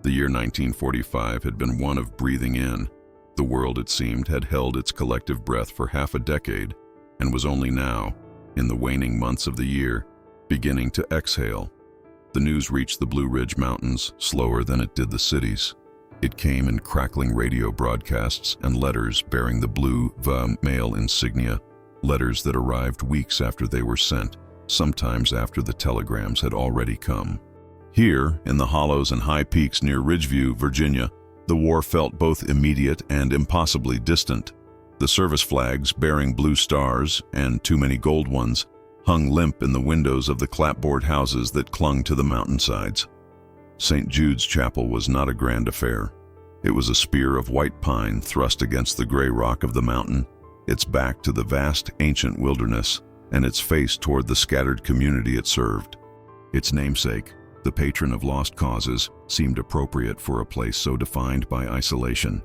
The year 1945 had been one of breathing in. The world, it seemed, had held its collective breath for half a decade and was only now, in the waning months of the year, beginning to exhale. The news reached the Blue Ridge Mountains slower than it did the cities. It came in crackling radio broadcasts and letters bearing the blue V mail insignia, letters that arrived weeks after they were sent, sometimes after the telegrams had already come. Here, in the hollows and high peaks near Ridgeview, Virginia, the war felt both immediate and impossibly distant. The service flags bearing blue stars, and too many gold ones, hung limp in the windows of the clapboard houses that clung to the mountainsides. St. Jude's Chapel was not a grand affair. It was a spear of white pine thrust against the gray rock of the mountain, its back to the vast ancient wilderness, and its face toward the scattered community it served. Its namesake, the patron of lost causes, seemed appropriate for a place so defined by isolation.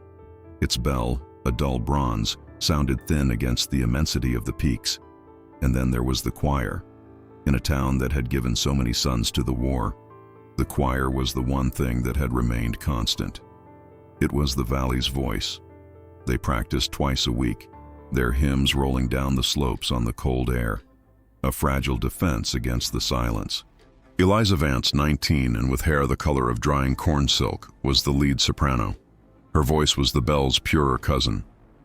Its bell, a dull bronze, sounded thin against the immensity of the peaks. And then there was the choir. In a town that had given so many sons to the war, the choir was the one thing that had remained constant. It was the valley's voice. They practiced twice a week, their hymns rolling down the slopes on the cold air, a fragile defense against the silence. Eliza Vance, 19 and with hair the color of drying corn silk, was the lead soprano. Her voice was the bell's purer cousin.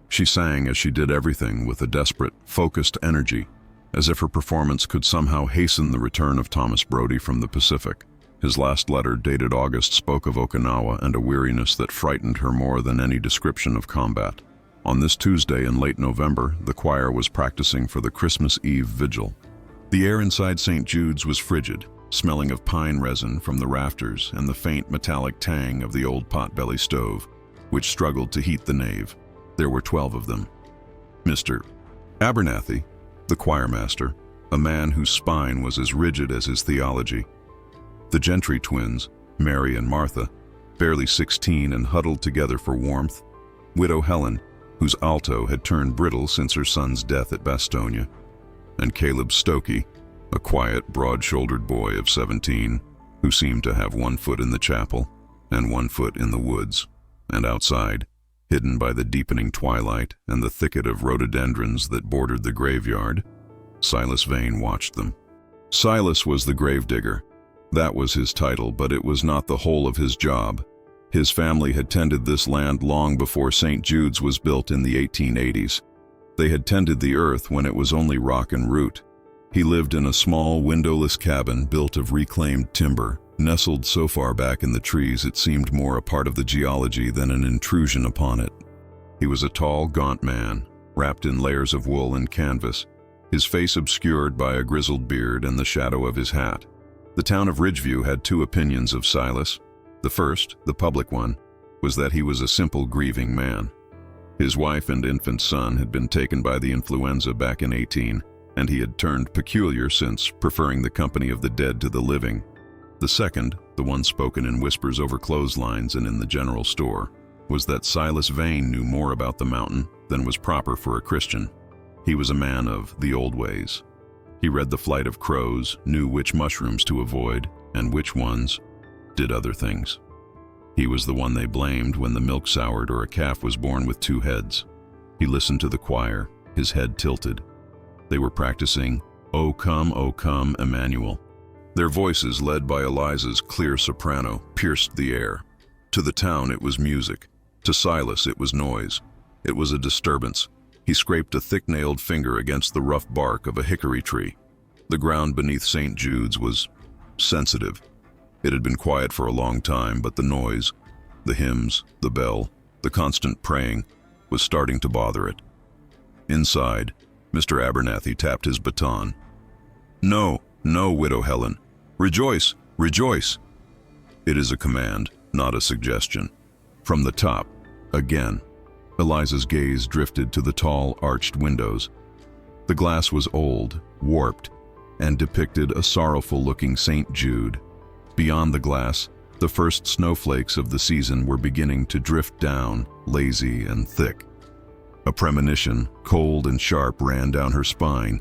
She sang as she did everything with a desperate, focused energy, as if her performance could somehow hasten the return of Thomas Brodie from the Pacific. His last letter, dated August, spoke of Okinawa and a weariness that frightened her more than any description of combat. On this Tuesday in late November, the choir was practicing for the Christmas Eve vigil. The air inside St. Jude's was frigid, smelling of pine resin from the rafters and the faint metallic tang of the old potbelly stove, which struggled to heat the nave. There were 12 of them. Mr. Abernathy, the choirmaster, a man whose spine was as rigid as his theology. The Gentry twins, Mary and Martha, barely 16 and huddled together for warmth. Widow Helen, whose alto had turned brittle since her son's death at Bastonia. And Caleb Stokey, a quiet, broad-shouldered boy of 17, who seemed to have one foot in the chapel and one foot in the woods, and outside, hidden by the deepening twilight and the thicket of rhododendrons that bordered the graveyard, Silas Vane watched them. Silas was the gravedigger. That was his title, but it was not the whole of his job. His family had tended this land long before St. Jude's was built in the 1880s. They had tended the earth when it was only rock and root. He lived in a small, windowless cabin built of reclaimed timber, nestled so far back in the trees it seemed more a part of the geology than an intrusion upon it. He was a tall, gaunt man, wrapped in layers of wool and canvas, his face obscured by a grizzled beard and the shadow of his hat. The town of Ridgeview had two opinions of Silas. The first, the public one, was that he was a simple, grieving man. His wife and infant son had been taken by the influenza back in 18, and he had turned peculiar since, preferring the company of the dead to the living. The second, the one spoken in whispers over clotheslines and in the general store, was that Silas Vane knew more about the mountain than was proper for a Christian. He was a man of the old ways. He read the flight of crows, knew which mushrooms to avoid, and which ones did other things. He was the one they blamed when the milk soured or a calf was born with two heads. He listened to the choir, his head tilted. They were practicing, O Come, Emmanuel." Their voices, led by Eliza's clear soprano, pierced the air. To the town it was music. To Silas it was noise. It was a disturbance. He scraped a thick-nailed finger against the rough bark of a hickory tree. The ground beneath St. Jude's was sensitive. It had been quiet for a long time, but the noise, the hymns, the bell, the constant praying, was starting to bother it. Inside, Mr. Abernathy tapped his baton. No, Widow Helen. Rejoice, rejoice." It is a command, not a suggestion. From the top, again, Eliza's gaze drifted to the tall, arched windows. The glass was old, warped, and depicted a sorrowful-looking St. Jude. Beyond the glass, the first snowflakes of the season were beginning to drift down, lazy and thick. A premonition, cold and sharp, ran down her spine.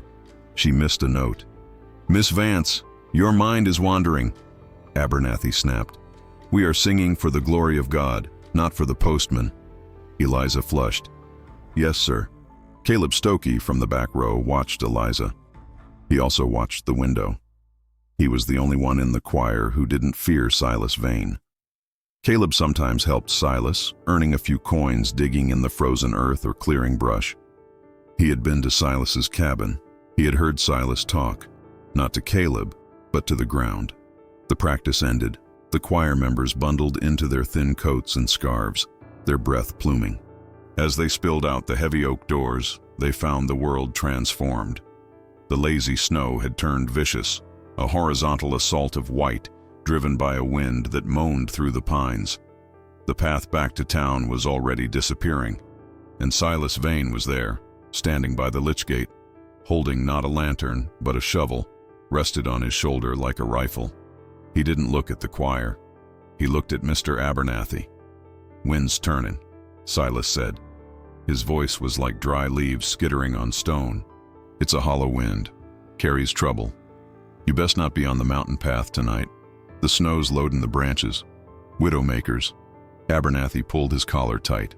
She missed a note. "Miss Vance, your mind is wandering," Abernathy snapped. "We are singing for the glory of God, not for the postman." Eliza flushed. "Yes, sir." Caleb Stokey from the back row watched Eliza. He also watched the window. He was the only one in the choir who didn't fear Silas Vane. Caleb sometimes helped Silas, earning a few coins digging in the frozen earth or clearing brush. He had been to Silas's cabin. He had heard Silas talk, not to Caleb, but to the ground. The practice ended. The choir members bundled into their thin coats and scarves, their breath pluming. As they spilled out the heavy oak doors, they found the world transformed. The lazy snow had turned vicious, a horizontal assault of white, driven by a wind that moaned through the pines. The path back to town was already disappearing, and Silas Vane was there, standing by the lich gate, holding not a lantern, but a shovel, rested on his shoulder like a rifle. He didn't look at the choir. He looked at Mr. Abernathy. "Wind's turnin'," Silas said. His voice was like dry leaves skittering on stone. "It's a hollow wind. Carries trouble. You best not be on the mountain path tonight. The snow's loading the branches. Widowmakers." Abernathy pulled his collar tight.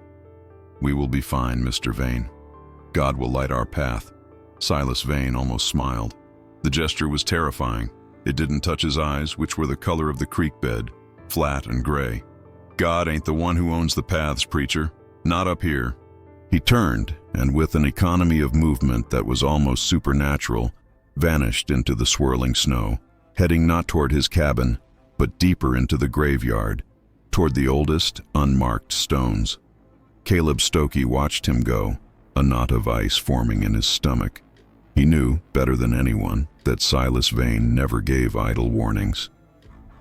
"We will be fine, Mr. Vane. God will light our path." Silas Vane almost smiled. The gesture was terrifying. It didn't touch his eyes, which were the color of the creek bed, flat and gray. "God ain't the one who owns the paths, preacher. Not up here." He turned, and with an economy of movement that was almost supernatural, vanished into the swirling snow, heading not toward his cabin, but deeper into the graveyard, toward the oldest, unmarked stones. Caleb Stokey watched him go, a knot of ice forming in his stomach. He knew, better than anyone, that Silas Vane never gave idle warnings.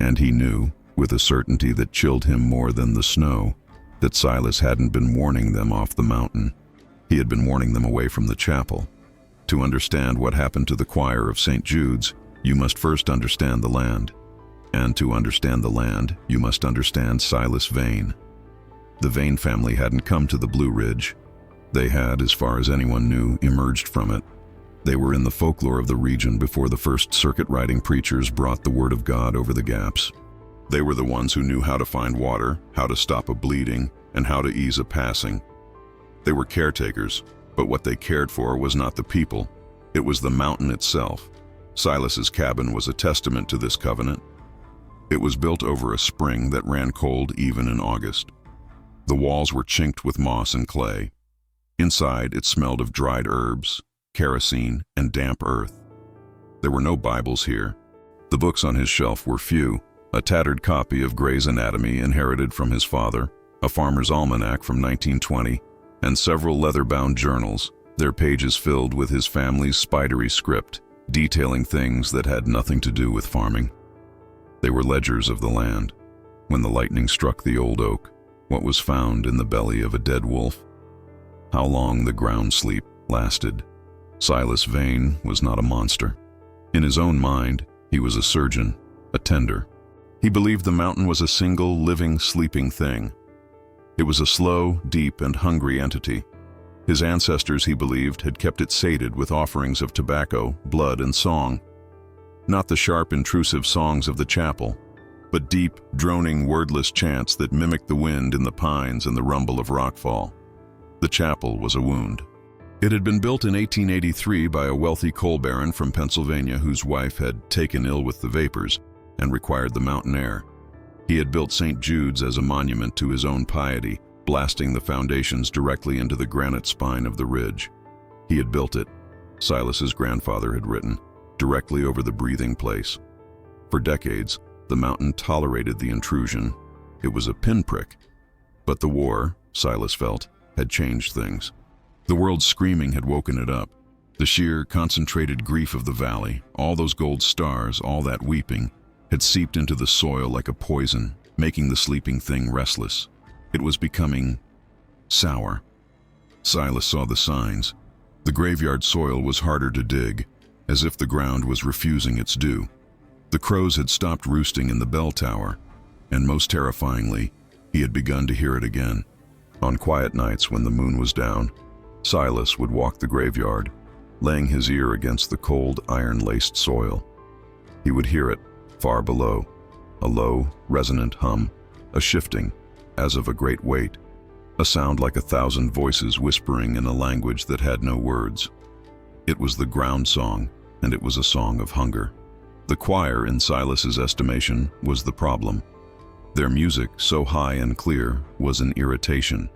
And he knew, with a certainty that chilled him more than the snow, that Silas hadn't been warning them off the mountain. He had been warning them away from the chapel. To understand what happened to the choir of St. Jude's, you must first understand the land. And to understand the land, you must understand Silas Vane. The Vane family hadn't come to the Blue Ridge. They had, as far as anyone knew, emerged from it. They were in the folklore of the region before the first circuit-riding preachers brought the word of God over the gaps. They were the ones who knew how to find water, how to stop a bleeding, and how to ease a passing. They were caretakers, but what they cared for was not the people. It was the mountain itself. Silas's cabin was a testament to this covenant. It was built over a spring that ran cold even in August. The walls were chinked with moss and clay. Inside, it smelled of dried herbs, kerosene, and damp earth. There were no Bibles here. The books on his shelf were few: a tattered copy of Gray's Anatomy inherited from his father, a farmer's almanac from 1920, and several leather-bound journals, their pages filled with his family's spidery script, detailing things that had nothing to do with farming. They were ledgers of the land. When the lightning struck the old oak, what was found in the belly of a dead wolf? How long the ground sleep lasted. Silas Vane was not a monster. In his own mind, he was a surgeon, a tender. He believed the mountain was a single, living, sleeping thing. It was a slow, deep, and hungry entity. His ancestors, he believed, had kept it sated with offerings of tobacco, blood, and song. Not the sharp, intrusive songs of the chapel, but deep, droning, wordless chants that mimicked the wind in the pines and the rumble of rockfall. The chapel was a wound. It had been built in 1883 by a wealthy coal baron from Pennsylvania whose wife had taken ill with the vapors and required the mountain air. He had built St. Jude's as a monument to his own piety, blasting the foundations directly into the granite spine of the ridge. He had built it, Silas's grandfather had written, directly over the breathing place. For decades, the mountain tolerated the intrusion. It was a pinprick. But the war, Silas felt, had changed things. The world's screaming had woken it up. The sheer, concentrated grief of the valley, all those gold stars, all that weeping, had seeped into the soil like a poison, making the sleeping thing restless. It was becoming sour. Silas saw the signs. The graveyard soil was harder to dig, as if the ground was refusing its due. The crows had stopped roosting in the bell tower, and most terrifyingly, he had begun to hear it again. On quiet nights when the moon was down, Silas would walk the graveyard, laying his ear against the cold, iron-laced soil. He would hear it, far below, a low, resonant hum, a shifting, as of a great weight, a sound like 1,000 voices whispering in a language that had no words. It was the ground song, and it was a song of hunger. The choir, in Silas's estimation, was the problem. Their music, so high and clear, was an irritation.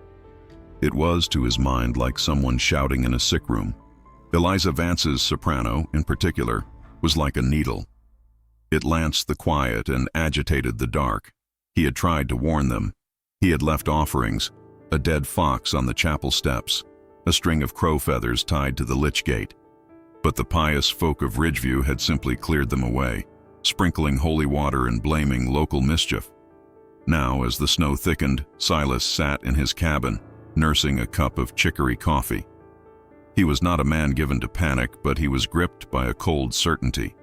It was, to his mind, like someone shouting in a sick room. Eliza Vance's soprano, in particular, was like a needle. It lanced the quiet and agitated the dark. He had tried to warn them. He had left offerings, a dead fox on the chapel steps, a string of crow feathers tied to the lich gate. But the pious folk of Ridgeview had simply cleared them away, sprinkling holy water and blaming local mischief. Now, as the snow thickened, Silas sat in his cabin, nursing a cup of chicory coffee. He was not a man given to panic, but he was gripped by a cold certainty.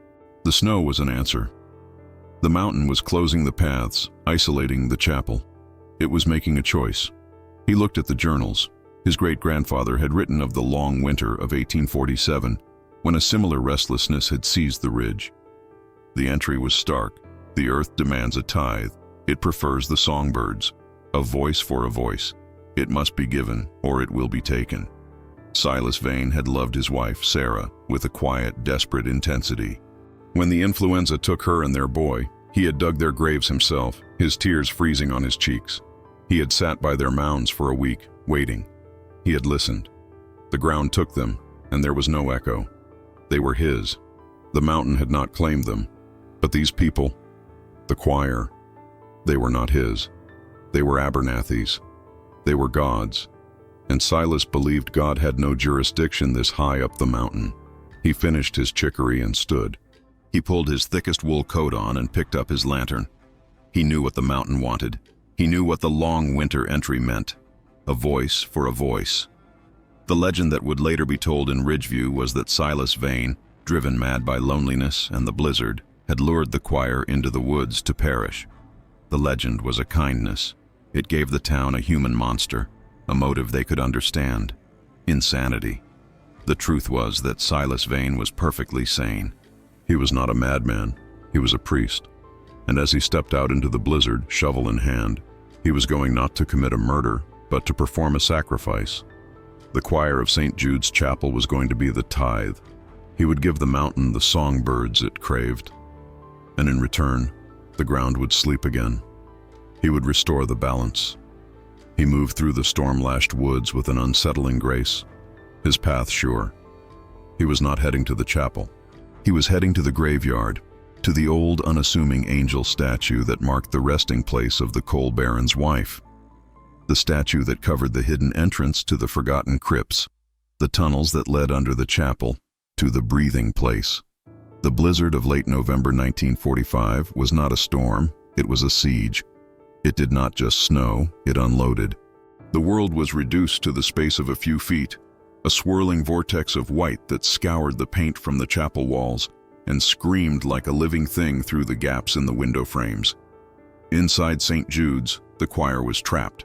The snow was an answer. The mountain was closing the paths, isolating the chapel. It was making a choice. He looked at the journals. His great-grandfather had written of the long winter of 1847, when a similar restlessness had seized the ridge. The entry was stark. The earth demands a tithe. It prefers the songbirds. A voice for a voice. It must be given, or it will be taken. Silas Vane had loved his wife, Sarah, with a quiet, desperate intensity. When the influenza took her and their boy, he had dug their graves himself, his tears freezing on his cheeks. He had sat by their mounds for a week, waiting. He had listened. The ground took them, and there was no echo. They were his. The mountain had not claimed them. But these people, the choir, they were not his. They were Abernathy's. They were God's. And Silas believed God had no jurisdiction this high up the mountain. He finished his chicory and stood. He pulled his thickest wool coat on and picked up his lantern. He knew what the mountain wanted. He knew what the long winter entry meant. A voice for a voice. The legend that would later be told in Ridgeview was that Silas Vane, driven mad by loneliness and the blizzard, had lured the choir into the woods to perish. The legend was a kindness. It gave the town a human monster, a motive they could understand. Insanity. The truth was that Silas Vane was perfectly sane. He was not a madman. He was a priest. And as he stepped out into the blizzard, shovel in hand, he was going not to commit a murder, but to perform a sacrifice. The choir of St. Jude's chapel was going to be the tithe. He would give the mountain the songbirds it craved. And in return, the ground would sleep again. He would restore the balance. He moved through the storm-lashed woods with an unsettling grace, his path sure. He was not heading to the chapel. He was heading to the graveyard, to the old, unassuming angel statue that marked the resting place of the coal baron's wife. The statue that covered the hidden entrance to the forgotten crypts, the tunnels that led under the chapel, to the breathing place. The blizzard of late November 1945 was not a storm, it was a siege. It did not just snow, it unloaded. The world was reduced to the space of a few feet, a swirling vortex of white that scoured the paint from the chapel walls and screamed like a living thing through the gaps in the window frames. Inside St. Jude's, the choir was trapped.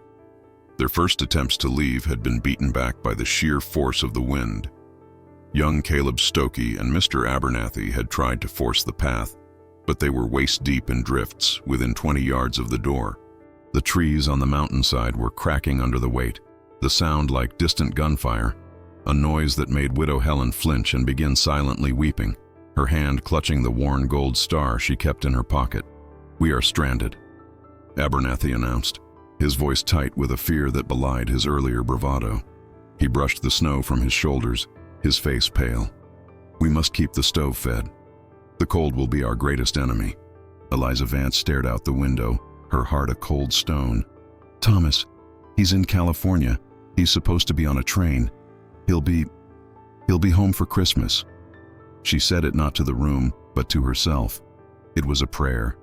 Their first attempts to leave had been beaten back by the sheer force of the wind. Young Caleb Stokey and Mr. Abernathy had tried to force the path, but they were waist-deep in drifts within 20 yards of the door. The trees on the mountainside were cracking under the weight, the sound like distant gunfire, a noise that made Widow Helen flinch and begin silently weeping, her hand clutching the worn gold star she kept in her pocket. "We are stranded," Abernathy announced, his voice tight with a fear that belied his earlier bravado. He brushed the snow from his shoulders, his face pale. "We must keep the stove fed. The cold will be our greatest enemy." Eliza Vance stared out the window, her heart a cold stone. "Thomas, he's in California. He's supposed to be on a train. He'll be home for Christmas." She said it not to the room, but to herself. It was a prayer.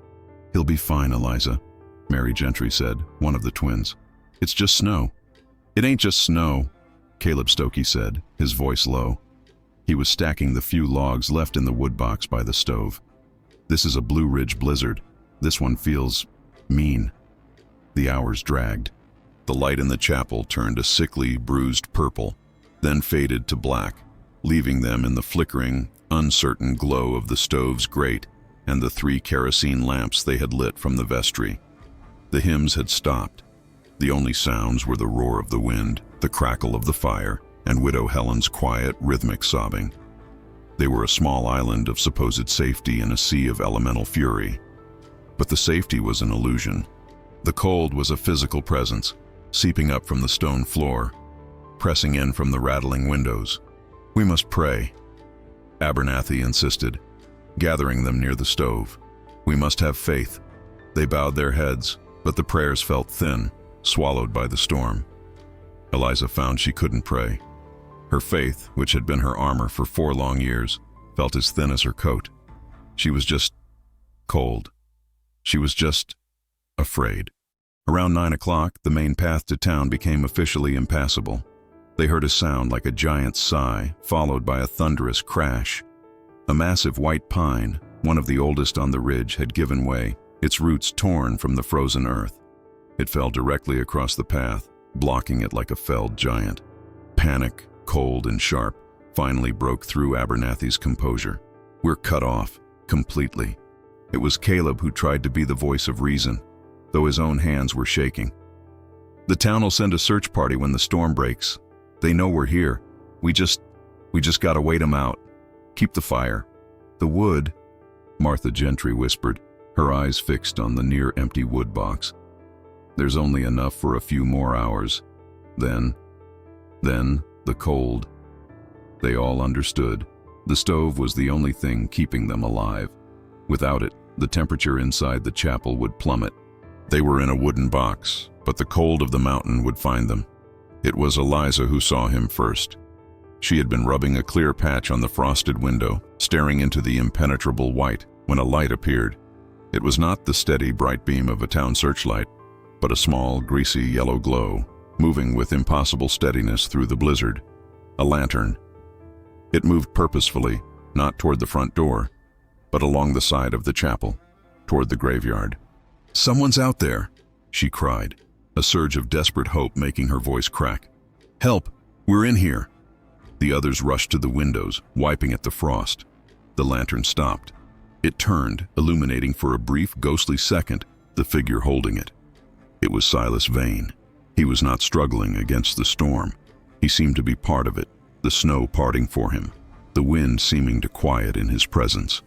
"He'll be fine, Eliza," Mary Gentry said, one of the twins. "It's just snow." "It ain't just snow," Caleb Stokey said, his voice low. He was stacking the few logs left in the wood box by the stove. "This is a Blue Ridge blizzard. This one feels mean." The hours dragged. The light in the chapel turned a sickly, bruised purple, then faded to black, leaving them in the flickering, uncertain glow of the stove's grate and the 3 kerosene lamps they had lit from the vestry. The hymns had stopped. The only sounds were the roar of the wind, the crackle of the fire, and Widow Helen's quiet, rhythmic sobbing. They were a small island of supposed safety in a sea of elemental fury. But the safety was an illusion. The cold was a physical presence, seeping up from the stone floor, pressing in from the rattling windows. "We must pray," Abernathy insisted, gathering them near the stove. "We must have faith." They bowed their heads, but the prayers felt thin, swallowed by the storm. Eliza found she couldn't pray. Her faith, which had been her armor for 4 long years, felt as thin as her coat. She was just cold. She was just afraid. Around 9 o'clock, the main path to town became officially impassable. They heard a sound like a giant sigh, followed by a thunderous crash. A massive white pine, one of the oldest on the ridge, had given way, its roots torn from the frozen earth. It fell directly across the path, blocking it like a felled giant. Panic, cold and sharp, finally broke through Abernathy's composure. "We're cut off, completely." It was Caleb who tried to be the voice of reason, though his own hands were shaking. "The town will send a search party when the storm breaks. They know we're here. We just gotta wait 'em out. Keep the fire." "The wood," Martha Gentry whispered, her eyes fixed on the near-empty wood box. "There's only enough for a few more hours. Then, the cold." They all understood. The stove was the only thing keeping them alive. Without it, the temperature inside the chapel would plummet. They were in a wooden box, but the cold of the mountain would find them. It was Eliza who saw him first. She had been rubbing a clear patch on the frosted window, staring into the impenetrable white, when a light appeared. It was not the steady, bright beam of a town searchlight, but a small, greasy yellow glow, moving with impossible steadiness through the blizzard. A lantern. It moved purposefully, not toward the front door, but along the side of the chapel, toward the graveyard. "Someone's out there," she cried, a surge of desperate hope making her voice crack. "Help! We're in here!" The others rushed to the windows, wiping at the frost. The lantern stopped. It turned, illuminating for a brief, ghostly second the figure holding it. It was Silas Vane. He was not struggling against the storm. He seemed to be part of it, the snow parting for him, the wind seeming to quiet in his presence.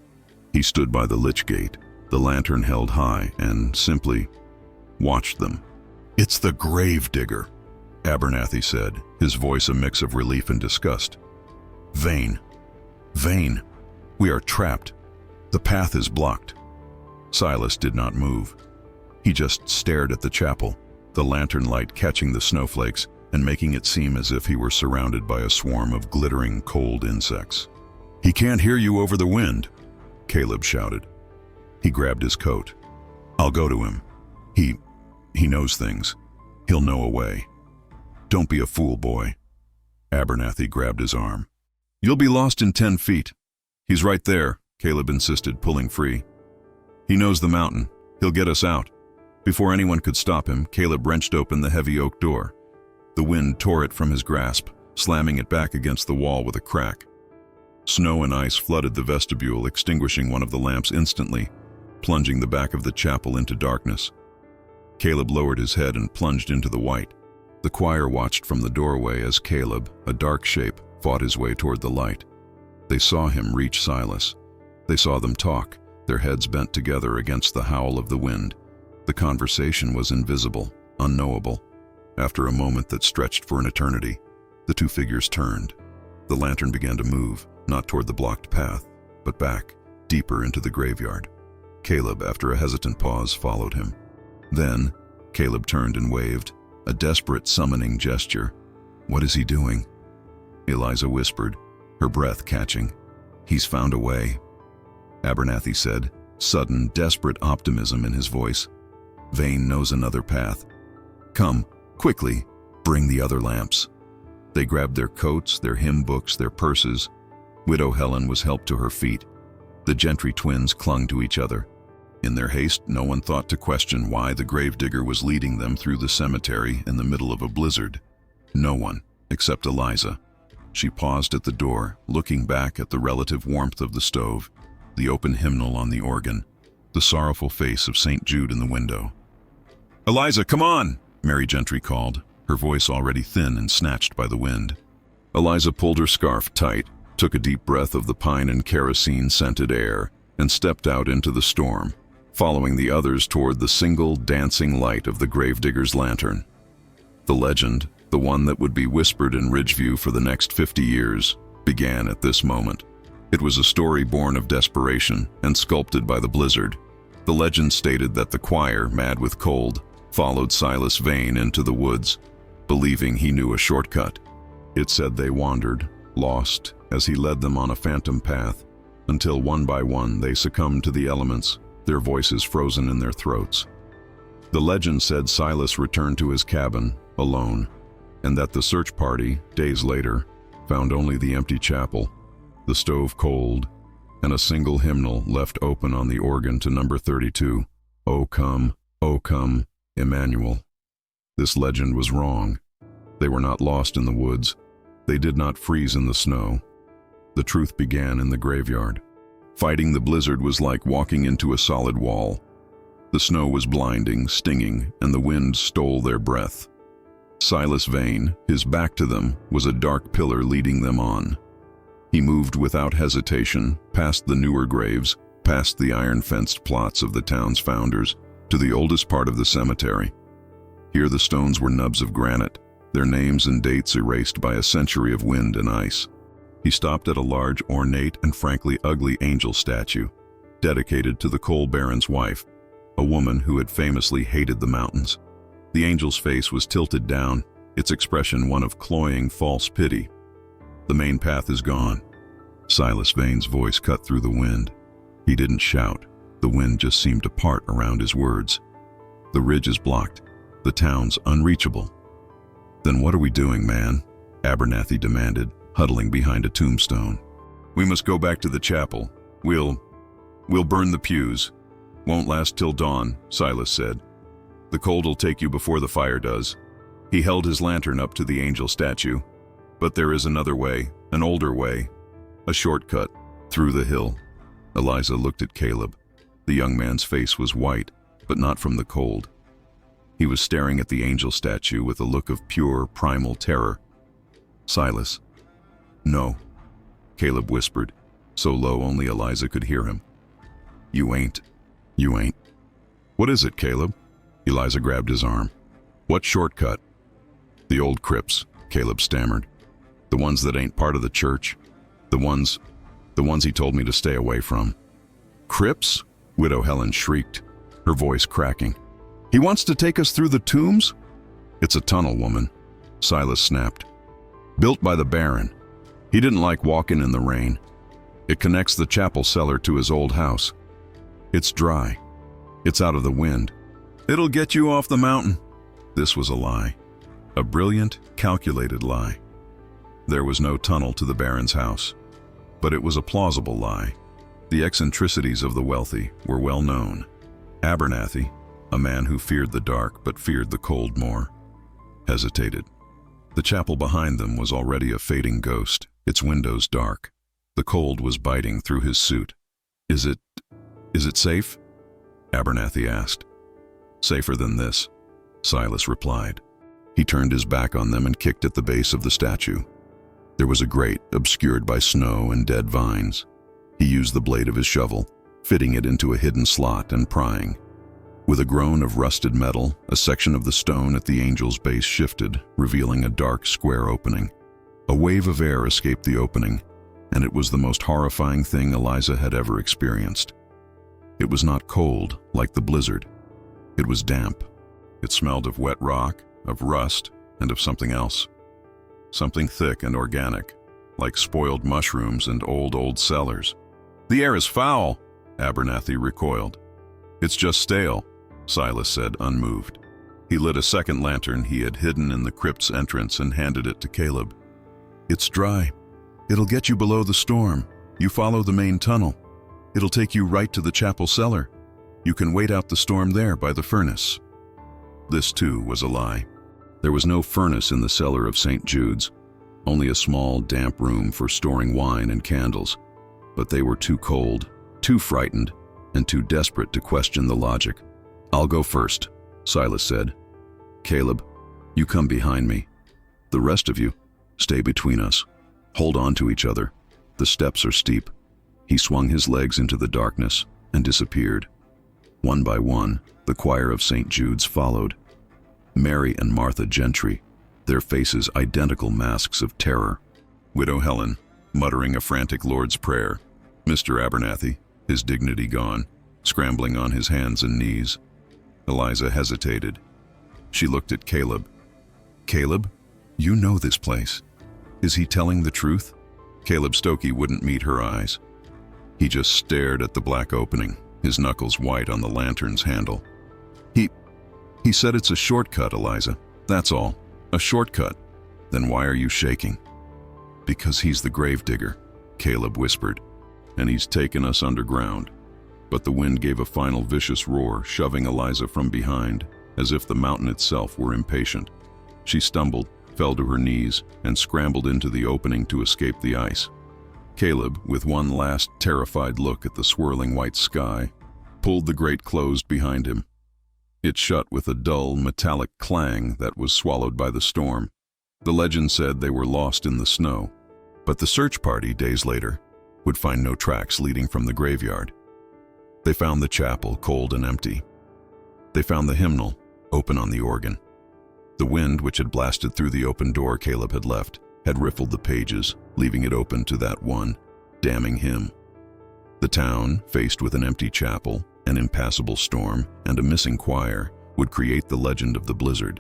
He stood by the lich gate, the lantern held high, and simply watched them. "It's the Gravedigger," Abernathy said, his voice a mix of relief and disgust. "Vane. Vane. We are trapped. The path is blocked." Silas did not move. He just stared at the chapel, the lantern light catching the snowflakes and making it seem as if he were surrounded by a swarm of glittering, cold insects. "He can't hear you over the wind," Caleb shouted. He grabbed his coat. "I'll go to him. He knows things. He'll know a way." "Don't be a fool, boy." Abernathy grabbed his arm. "You'll be lost in 10 feet. He's right there," Caleb insisted, pulling free. "He knows the mountain. He'll get us out." Before anyone could stop him, Caleb wrenched open the heavy oak door. The wind tore it from his grasp, slamming it back against the wall with a crack. Snow and ice flooded the vestibule, extinguishing one of the lamps instantly, plunging the back of the chapel into darkness. Caleb lowered his head and plunged into the white. The choir watched from the doorway as Caleb, a dark shape, fought his way toward the light. They saw him reach Silas. They saw them talk, their heads bent together against the howl of the wind. The conversation was invisible, unknowable. After a moment that stretched for an eternity, the two figures turned. The lantern began to move, not toward the blocked path, but back, deeper into the graveyard. Caleb, after a hesitant pause, followed him. Then, Caleb turned and waved, a desperate summoning gesture. "What is he doing?" Eliza whispered, her breath catching. "He's found a way," Abernathy said, sudden, desperate optimism in his voice. "Vane knows another path. Come, quickly, bring the other lamps." They grabbed their coats, their hymn books, their purses. Widow Helen was helped to her feet. The Gentry twins clung to each other. In their haste, no one thought to question why the Gravedigger was leading them through the cemetery in the middle of a blizzard. No one, except Eliza. She paused at the door, looking back at the relative warmth of the stove, the open hymnal on the organ, the sorrowful face of St. Jude in the window. "Eliza, come on!" Mary Gentry called, her voice already thin and snatched by the wind. Eliza pulled her scarf tight, took a deep breath of the pine and kerosene-scented air, and stepped out into the storm, following the others toward the single dancing light of the gravedigger's lantern. The legend, the one that would be whispered in Ridgeview for the next 50 years, began at this moment. It was a story born of desperation and sculpted by the blizzard. The legend stated that the choir, mad with cold, followed Silas Vane into the woods, believing he knew a shortcut. It said they wandered, lost, as he led them on a phantom path, until one by one they succumbed to the elements, their voices frozen in their throats. The legend said Silas returned to his cabin, alone, and that the search party, days later, found only the empty chapel, the stove cold, and a single hymnal left open on the organ to number 32, O come, Emmanuel. This legend was wrong. They were not lost in the woods. They did not freeze in the snow. The truth began in the graveyard. Fighting the blizzard was like walking into a solid wall. The snow was blinding, stinging, and the wind stole their breath. Silas Vane, his back to them, was a dark pillar leading them on. He moved without hesitation, past the newer graves, past the iron-fenced plots of the town's founders, to the oldest part of the cemetery. Here the stones were nubs of granite, their names and dates erased by a century of wind and ice. He stopped at a large, ornate, and frankly ugly angel statue, dedicated to the coal baron's wife, a woman who had famously hated the mountains. The angel's face was tilted down, its expression one of cloying, false pity. "The main path is gone." Silas Vane's voice cut through the wind. He didn't shout. The wind just seemed to part around his words. "The ridge is blocked. The town's unreachable." "Then what are we doing, man?" Abernathy demanded, huddling behind a tombstone. "We must go back to the chapel. We'll burn the pews. Won't last till dawn," Silas said. "The cold'll take you before the fire does." He held his lantern up to the angel statue. "But there is another way, an older way, a shortcut, through the hill." Eliza looked at Caleb. The young man's face was white, but not from the cold. He was staring at the angel statue with a look of pure, primal terror. "Silas." "No," Caleb whispered, so low only Eliza could hear him. You ain't. What is it, Caleb?" Eliza grabbed his arm. "What shortcut?" "The old crypts," Caleb stammered. "The ones that ain't part of the church. The ones he told me to stay away from." "Crypts?" Widow Helen shrieked, her voice cracking. "He wants to take us through the tombs?" "It's a tunnel, woman," Silas snapped. "Built by the Baron. He didn't like walking in the rain. It connects the chapel cellar to his old house. It's dry. It's out of the wind. It'll get you off the mountain." This was a lie. A brilliant, calculated lie. There was no tunnel to the Baron's house. But it was a plausible lie. The eccentricities of the wealthy were well known. Abernathy, a man who feared the dark but feared the cold more, hesitated. The chapel behind them was already a fading ghost, its windows dark. The cold was biting through his suit. Is it safe?" Abernathy asked. "Safer than this," Silas replied. He turned his back on them and kicked at the base of the statue. There was a grate obscured by snow and dead vines. He used the blade of his shovel, fitting it into a hidden slot and prying. With a groan of rusted metal, a section of the stone at the angel's base shifted, revealing a dark, square opening. A wave of air escaped the opening, and it was the most horrifying thing Eliza had ever experienced. It was not cold, like the blizzard. It was damp. It smelled of wet rock, of rust, and of something else. Something thick and organic, like spoiled mushrooms and old cellars. "The air is foul," Abernathy recoiled. "It's just stale," Silas said, unmoved. He lit a second lantern he had hidden in the crypt's entrance and handed it to Caleb. "It's dry. It'll get you below the storm. You follow the main tunnel. It'll take you right to the chapel cellar. You can wait out the storm there by the furnace." This, too, was a lie. There was no furnace in the cellar of St. Jude's, only a small, damp room for storing wine and candles. But they were too cold, too frightened, and too desperate to question the logic. "I'll go first," Silas said. "Caleb, you come behind me. The rest of you, stay between us. Hold on to each other. The steps are steep." He swung his legs into the darkness and disappeared. One by one, the choir of St. Jude's followed. Mary and Martha Gentry, their faces identical masks of terror. Widow Helen, muttering a frantic Lord's Prayer. Mr. Abernathy, his dignity gone, scrambling on his hands and knees. Eliza hesitated. She looked at Caleb. "Caleb, you know this place. Is he telling the truth?" Caleb Stokey wouldn't meet her eyes. He just stared at the black opening, his knuckles white on the lantern's handle. He said it's a shortcut, Eliza. That's all. A shortcut. Then why are you shaking? "Because he's the Gravedigger," Caleb whispered, "and he's taken us underground." But the wind gave a final vicious roar, shoving Eliza from behind, as if the mountain itself were impatient. She stumbled, fell to her knees, and scrambled into the opening to escape the ice. Caleb, with one last terrified look at the swirling white sky, pulled the grate closed behind him. It shut with a dull, metallic clang that was swallowed by the storm. The legend said they were lost in the snow, but the search party, days later, would find no tracks leading from the graveyard. They found the chapel cold and empty. They found the hymnal open on the organ. The wind, which had blasted through the open door Caleb had left, had riffled the pages, leaving it open to that one damning hymn. The town, faced with an empty chapel, an impassable storm, and a missing choir, would create the legend of the blizzard.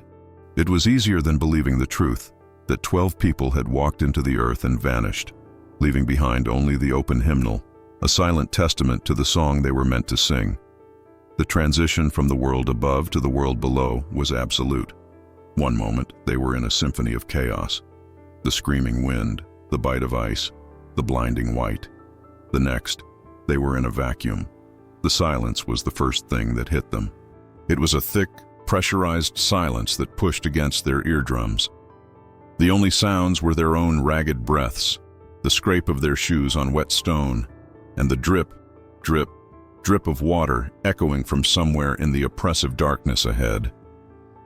It was easier than believing the truth that 12 people had walked into the earth and vanished, leaving behind only the open hymnal, a silent testament to the song they were meant to sing. The transition from the world above to the world below was absolute. One moment, they were in a symphony of chaos. The screaming wind, the bite of ice, the blinding white. The next, they were in a vacuum. The silence was the first thing that hit them. It was a thick, pressurized silence that pushed against their eardrums. The only sounds were their own ragged breaths, the scrape of their shoes on wet stone, and the drip, drip, drip of water echoing from somewhere in the oppressive darkness ahead.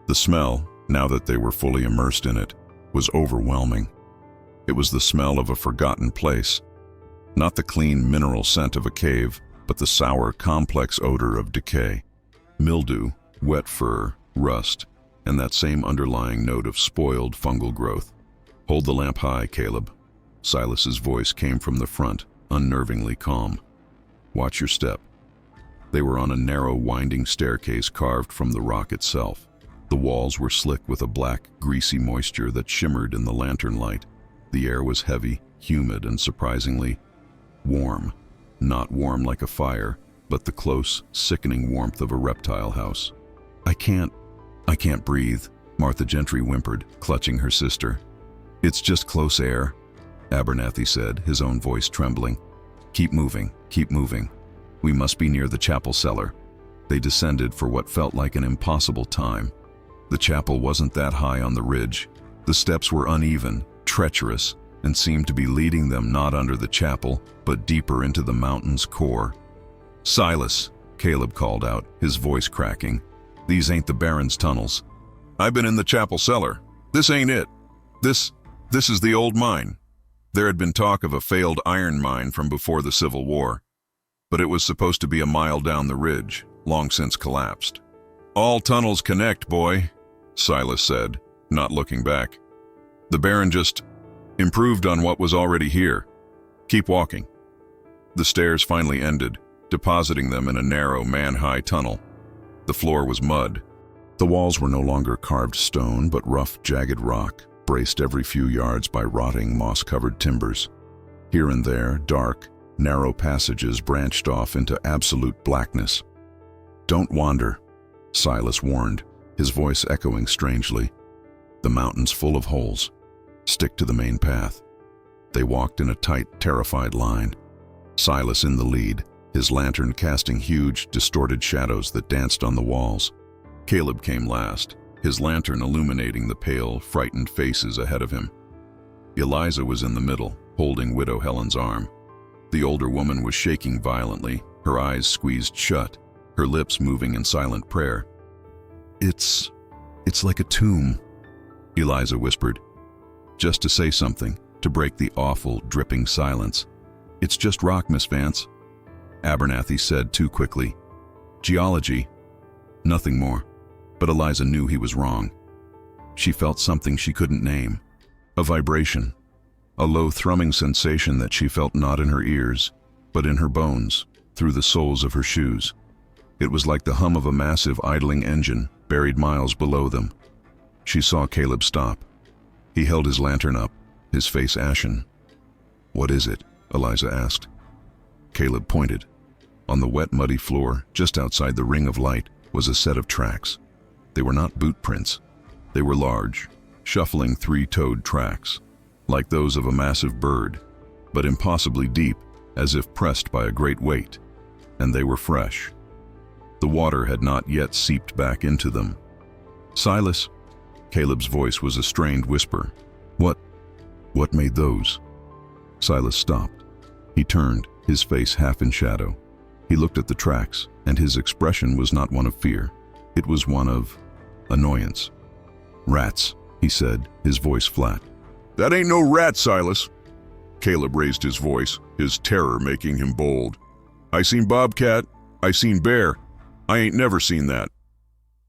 The smell, now that they were fully immersed in it, was overwhelming. It was the smell of a forgotten place. Not the clean mineral scent of a cave, but the sour, complex odor of decay. Mildew, wet fur, rust, and that same underlying note of spoiled fungal growth. "Hold the lamp high, Caleb." Silas's voice came from the front, unnervingly calm. "Watch your step." They were on a narrow, winding staircase carved from the rock itself. The walls were slick with a black, greasy moisture that shimmered in the lantern light. The air was heavy, humid, and surprisingly warm. Not warm like a fire, but the close, sickening warmth of a reptile house. I can't breathe," Martha Gentry whimpered, clutching her sister. "It's just close air," Abernathy said, his own voice trembling. Keep moving. We must be near the chapel cellar." They descended for what felt like an impossible time. The chapel wasn't that high on the ridge. The steps were uneven, treacherous, and seemed to be leading them not under the chapel, but deeper into the mountain's core. "Silas," Caleb called out, his voice cracking. "These ain't the Baron's tunnels." "I've been in the chapel cellar. This ain't it. This is the old mine." There had been talk of a failed iron mine from before the Civil War, but it was supposed to be a mile down the ridge, long since collapsed. "All tunnels connect, boy," Silas said, not looking back. "The Baron just improved on what was already here. Keep walking." The stairs finally ended, depositing them in a narrow, man-high tunnel. The floor was mud. The walls were no longer carved stone, but rough, jagged rock, braced every few yards by rotting, moss-covered timbers. Here and there, dark, narrow passages branched off into absolute blackness. "Don't wander," Silas warned, his voice echoing strangely. "The mountain's full of holes. Stick to the main path." They walked in a tight, terrified line. Silas in the lead, his lantern casting huge, distorted shadows that danced on the walls. Caleb came last, his lantern illuminating the pale, frightened faces ahead of him. Eliza was in the middle, holding Widow Helen's arm. The older woman was shaking violently, her eyes squeezed shut, her lips moving in silent prayer. It's like a tomb," Eliza whispered, just to say something, to break the awful, dripping silence. "It's just rock, Miss Vance," Abernathy said too quickly. "Geology." Nothing more. But Eliza knew he was wrong. She felt something she couldn't name. A vibration. A low thrumming sensation that she felt not in her ears, but in her bones, through the soles of her shoes. It was like the hum of a massive idling engine buried miles below them. She saw Caleb stop. He held his lantern up, his face ashen. "What is it?" Eliza asked. Caleb pointed. On the wet, muddy floor, just outside the ring of light, was a set of tracks. They were not boot prints. They were large, shuffling three-toed tracks, like those of a massive bird, but impossibly deep, as if pressed by a great weight. And they were fresh. The water had not yet seeped back into them. "Silas," Caleb's voice was a strained whisper. What made those?" Silas stopped. He turned, his face half in shadow. He looked at the tracks, and his expression was not one of fear. It was one of annoyance. "Rats," he said, his voice flat. "That ain't no rat, Silas." Caleb raised his voice, his terror making him bold. "I seen bobcat, I seen bear. I ain't never seen that."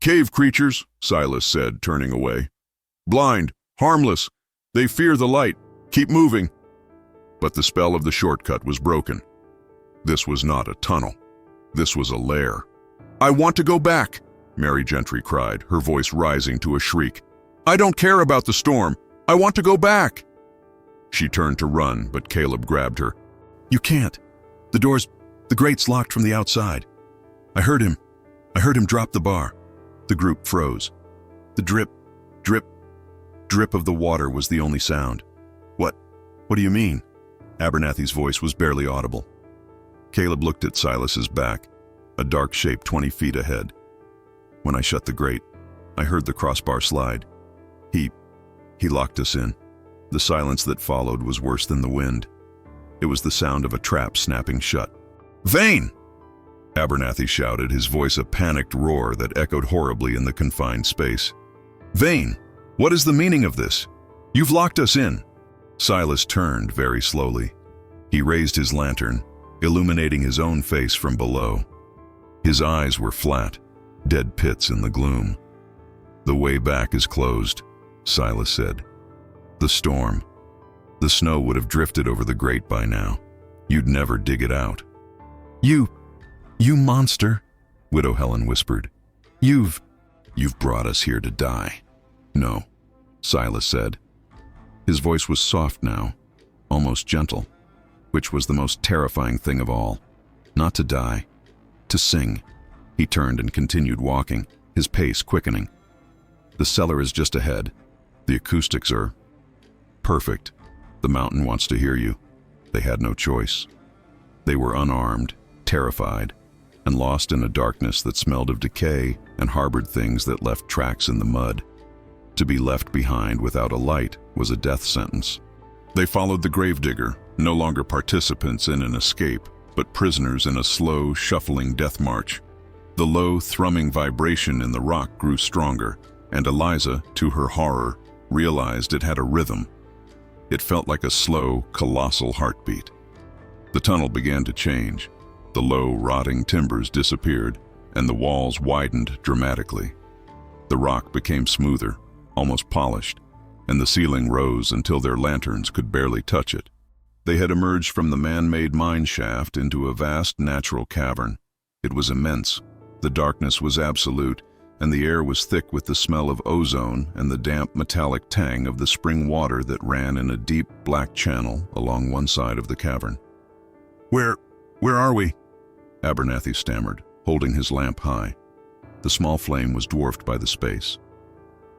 "Cave creatures," Silas said, turning away. "Blind, harmless. They fear the light. Keep moving." But the spell of the shortcut was broken. This was not a tunnel. This was a lair. "I want to go back," Mary Gentry cried, her voice rising to a shriek. "I don't care about the storm. I want to go back." She turned to run, but Caleb grabbed her. "You can't. The grate's locked from the outside. I heard him drop the bar." The group froze. The drip, drip, drip of the water was the only sound. What do you mean?" Abernathy's voice was barely audible. Caleb looked at Silas's back, a dark shape 20 feet ahead. "When I shut the grate, I heard the crossbar slide. He locked us in." The silence that followed was worse than the wind. It was the sound of a trap snapping shut. "Vane!" Abernathy shouted, his voice a panicked roar that echoed horribly in the confined space. "Vane, what is the meaning of this? You've locked us in." Silas turned very slowly. He raised his lantern, illuminating his own face from below. His eyes were flat, dead pits in the gloom. "The way back is closed," Silas said. "The storm. The snow would have drifted over the grate by now. You'd never dig it out." You monster," Widow Helen whispered. You've brought us here to die." "No," Silas said. His voice was soft now, almost gentle, which was the most terrifying thing of all. Not to die, to sing. He turned and continued walking, his pace quickening. "The cellar is just ahead. The acoustics are perfect. The mountain wants to hear you." They had no choice. They were unarmed, terrified, and lost in a darkness that smelled of decay and harbored things that left tracks in the mud. To be left behind without a light was a death sentence. They followed the Gravedigger, no longer participants in an escape, but prisoners in a slow, shuffling death march. The low, thrumming vibration in the rock grew stronger, and Eliza, to her horror, realized it had a rhythm. It felt like a slow, colossal heartbeat. The tunnel began to change. The low, rotting timbers disappeared, and the walls widened dramatically. The rock became smoother, almost polished, and the ceiling rose until their lanterns could barely touch it. They had emerged from the man-made mine shaft into a vast natural cavern. It was immense. The darkness was absolute, and the air was thick with the smell of ozone and the damp metallic tang of the spring water that ran in a deep black channel along one side of the cavern. Where are we?" Abernathy stammered, holding his lamp high. The small flame was dwarfed by the space.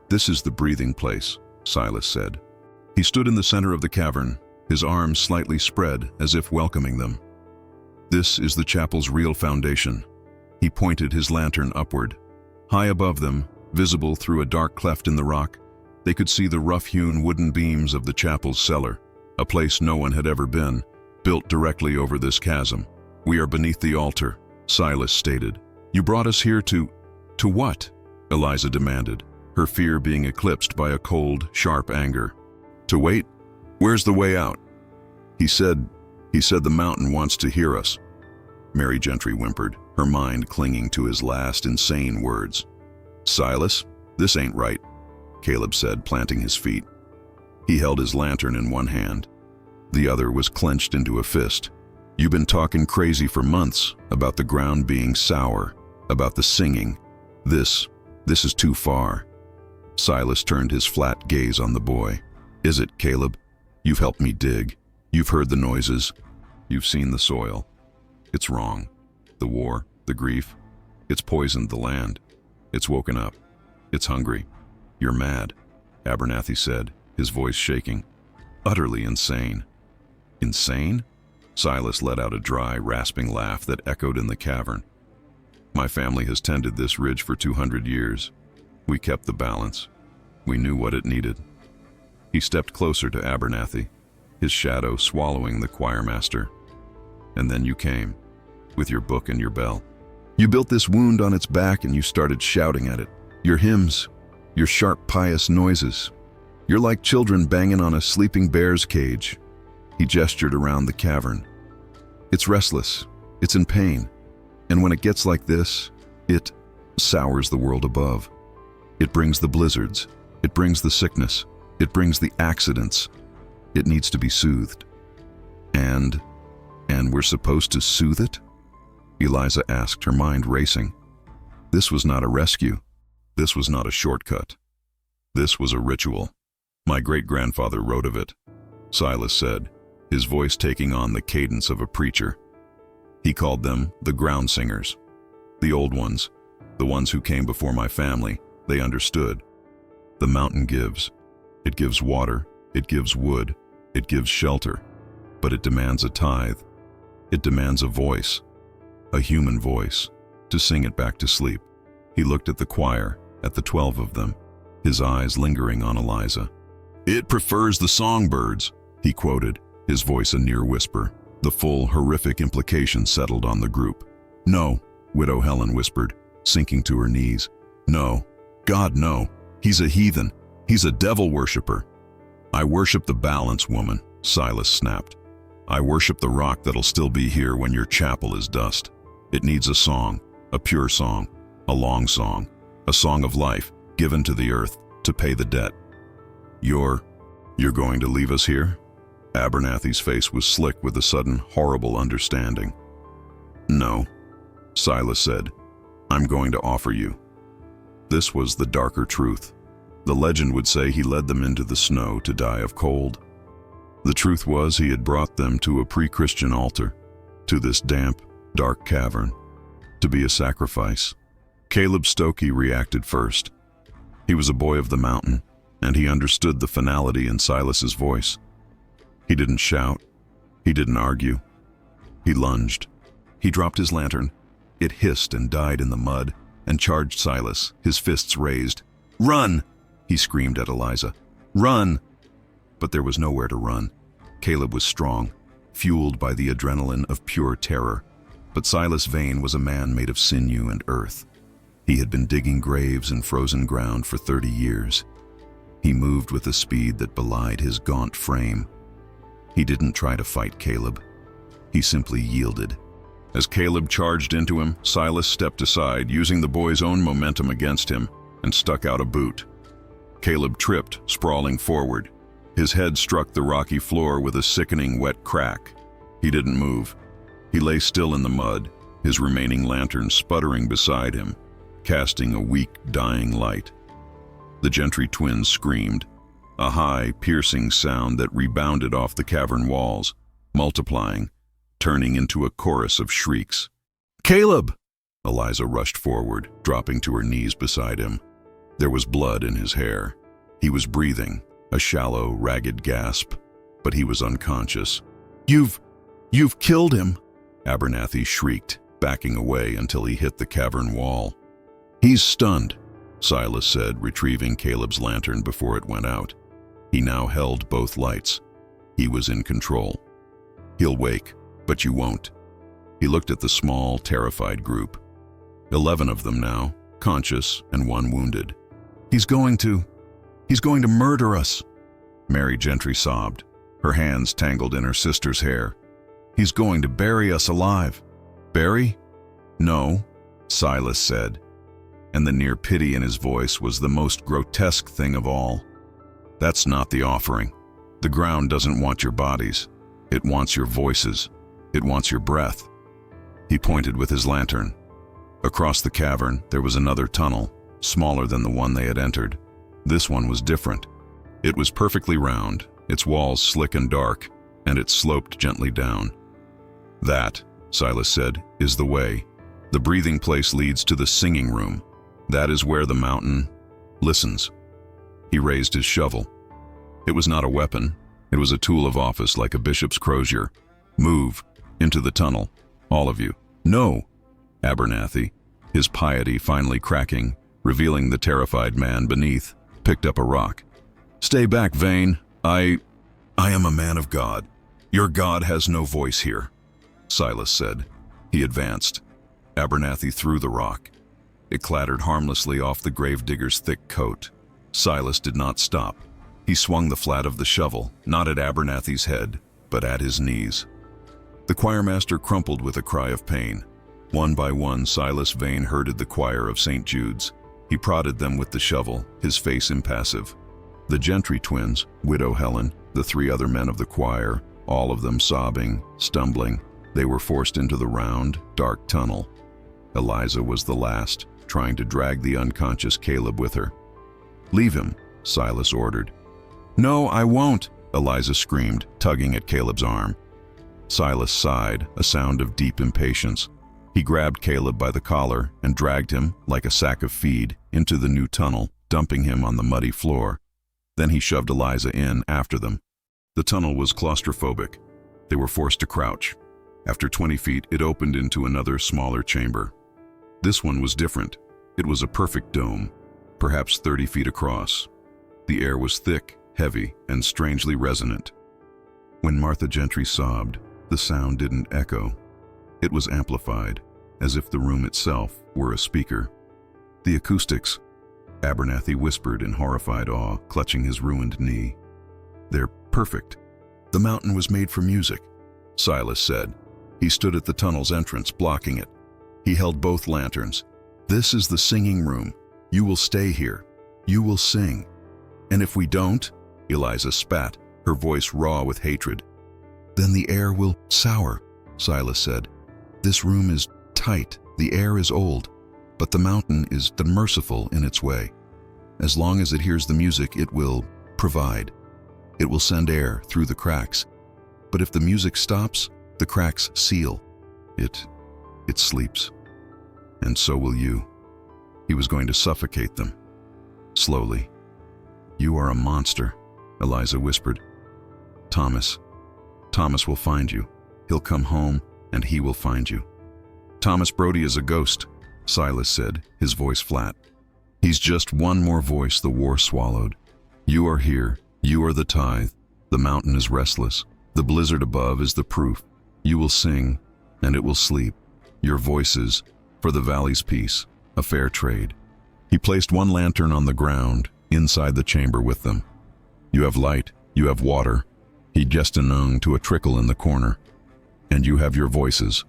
"This is the breathing place," Silas said. He stood in the center of the cavern, his arms slightly spread as if welcoming them. "This is the chapel's real foundation." He pointed his lantern upward. High above them, visible through a dark cleft in the rock, they could see the rough-hewn wooden beams of the chapel's cellar, a place no one had ever been, built directly over this chasm. "We are beneath the altar," Silas stated. "You brought us here to what?" Eliza demanded, her fear being eclipsed by a cold, sharp anger. To wait? Where's the way out? He said the mountain wants to hear us. Mary Gentry whimpered, her mind clinging to his last insane words. Silas, this ain't right, Caleb said, planting his feet. He held his lantern in one hand. The other was clenched into a fist. You've been talking crazy for months about the ground being sour, about the singing. This is too far. Silas turned his flat gaze on the boy. Is it, Caleb? You've helped me dig. You've heard the noises. You've seen the soil. It's wrong. The war, the grief. It's poisoned the land. It's woken up. It's hungry. You're mad, Abernathy said, his voice shaking. Utterly insane. Insane? Silas let out a dry, rasping laugh that echoed in the cavern. My family has tended this ridge for 200 years. We kept the balance. We knew what it needed. He stepped closer to Abernathy, his shadow swallowing the choirmaster. And then you came, with your book and your bell. You built this wound on its back and you started shouting at it. Your hymns, your sharp, pious noises. You're like children banging on a sleeping bear's cage. He gestured around the cavern. It's restless. It's in pain. And when it gets like this, it sours the world above. It brings the blizzards. It brings the sickness. It brings the accidents. It needs to be soothed. And we're supposed to soothe it? Eliza asked, her mind racing. This was not a rescue. This was not a shortcut. This was a ritual. My great-grandfather wrote of it, Silas said, his voice taking on the cadence of a preacher. He called them the ground singers. The old ones, the ones who came before my family, they understood. The mountain gives. It gives water, it gives wood, it gives shelter, but it demands a tithe. It demands a voice, a human voice, to sing it back to sleep. He looked at the choir, at the 12 of them, his eyes lingering on Eliza. It prefers the songbirds, he quoted, his voice a near whisper. The full, horrific implication settled on the group. No, Widow Helen whispered, sinking to her knees. No, God, no. He's a heathen. He's a devil worshiper. I worship the balance, woman, Silas snapped. I worship the rock that'll still be here when your chapel is dust. It needs a song, a pure song, a long song, a song of life given to the earth to pay the debt. You're going to leave us here? Abernathy's face was slick with a sudden, horrible understanding. No, Silas said. I'm going to offer you. This was the darker truth. The legend would say he led them into the snow to die of cold. The truth was he had brought them to a pre-Christian altar, to this damp, dark cavern, to be a sacrifice. Caleb Stokey reacted first. He was a boy of the mountain, and he understood the finality in Silas's voice. He didn't shout. He didn't argue. He lunged. He dropped his lantern. It hissed and died in the mud, and charged Silas, his fists raised. Run! He screamed at Eliza. Run! But there was nowhere to run. Caleb was strong, fueled by the adrenaline of pure terror. But Silas Vane was a man made of sinew and earth. He had been digging graves in frozen ground for 30 years. He moved with a speed that belied his gaunt frame. He didn't try to fight Caleb. He simply yielded. As Caleb charged into him, Silas stepped aside, using the boy's own momentum against him, and stuck out a boot. Caleb tripped, sprawling forward. His head struck the rocky floor with a sickening wet crack. He didn't move. He lay still in the mud, his remaining lantern sputtering beside him, casting a weak, dying light. The Gentry twins screamed, a high, piercing sound that rebounded off the cavern walls, multiplying, turning into a chorus of shrieks. Caleb! Eliza rushed forward, dropping to her knees beside him. There was blood in his hair. He was breathing, a shallow, ragged gasp, but he was unconscious. You've killed him, Abernathy shrieked, backing away until he hit the cavern wall. He's stunned, Silas said, retrieving Caleb's lantern before it went out. He now held both lights. He was in control. He'll wake, but you won't. He looked at the small, terrified group. 11 of them now, conscious and one wounded. He's going to murder us," Mary Gentry sobbed, her hands tangled in her sister's hair. "He's going to bury us alive." "Bury? No," Silas said, and the near pity in his voice was the most grotesque thing of all. "That's not the offering. The ground doesn't want your bodies. It wants your voices. It wants your breath." He pointed with his lantern. Across the cavern, there was another tunnel, smaller than the one they had entered. This one was different. It was perfectly round, its walls slick and dark, and it sloped gently down. "That," Silas said, "is the way. The breathing place leads to the singing room. That is where the mountain listens." He raised his shovel. It was not a weapon. It was a tool of office like a bishop's crozier. "Move into the tunnel, all of you." "No!" Abernathy, his piety finally cracking, revealing the terrified man beneath, picked up a rock. "Stay back, Vane. I am a man of God. Your God has no voice here," Silas said. He advanced. Abernathy threw the rock. It clattered harmlessly off the gravedigger's thick coat. Silas did not stop. He swung the flat of the shovel, not at Abernathy's head, but at his knees. The choirmaster crumpled with a cry of pain. One by one, Silas Vane herded the choir of St. Jude's. He prodded them with the shovel, his face impassive. The Gentry twins, Widow Helen, the three other men of the choir, all of them sobbing, stumbling, they were forced into the round, dark tunnel. Eliza was the last, trying to drag the unconscious Caleb with her. "Leave him," Silas ordered. "No, I won't," Eliza screamed, tugging at Caleb's arm. Silas sighed, a sound of deep impatience. He grabbed Caleb by the collar and dragged him, like a sack of feed, into the new tunnel, dumping him on the muddy floor. Then he shoved Eliza in after them. The tunnel was claustrophobic. They were forced to crouch. After 20 feet, it opened into another, smaller chamber. This one was different. It was a perfect dome, perhaps 30 feet across. The air was thick, heavy, and strangely resonant. When Martha Gentry sobbed, the sound didn't echo. It was amplified, as if the room itself were a speaker. "The acoustics," Abernathy whispered in horrified awe, clutching his ruined knee. "They're perfect. The mountain was made for music," Silas said. He stood at the tunnel's entrance, blocking it. He held both lanterns. "This is the singing room. You will stay here. You will sing. And if we don't," Eliza spat, her voice raw with hatred. "Then the air will sour," Silas said. "This room is tight, the air is old, but the mountain is merciful in its way. As long as it hears the music, it will provide. It will send air through the cracks. But if the music stops, the cracks seal. It sleeps. And so will you." He was going to suffocate them. Slowly. "You are a monster," Eliza whispered. Thomas will find you. He'll come home, and he will find you." "Thomas Brody is a ghost," Silas said, his voice flat. "He's just one more voice the war swallowed. You are here. You are the tithe. The mountain is restless. The blizzard above is the proof. You will sing, and it will sleep. Your voices, for the valley's peace, a fair trade." He placed one lantern on the ground, inside the chamber with them. "You have light. You have water." He gestured to a trickle in the corner. "And you have your voices.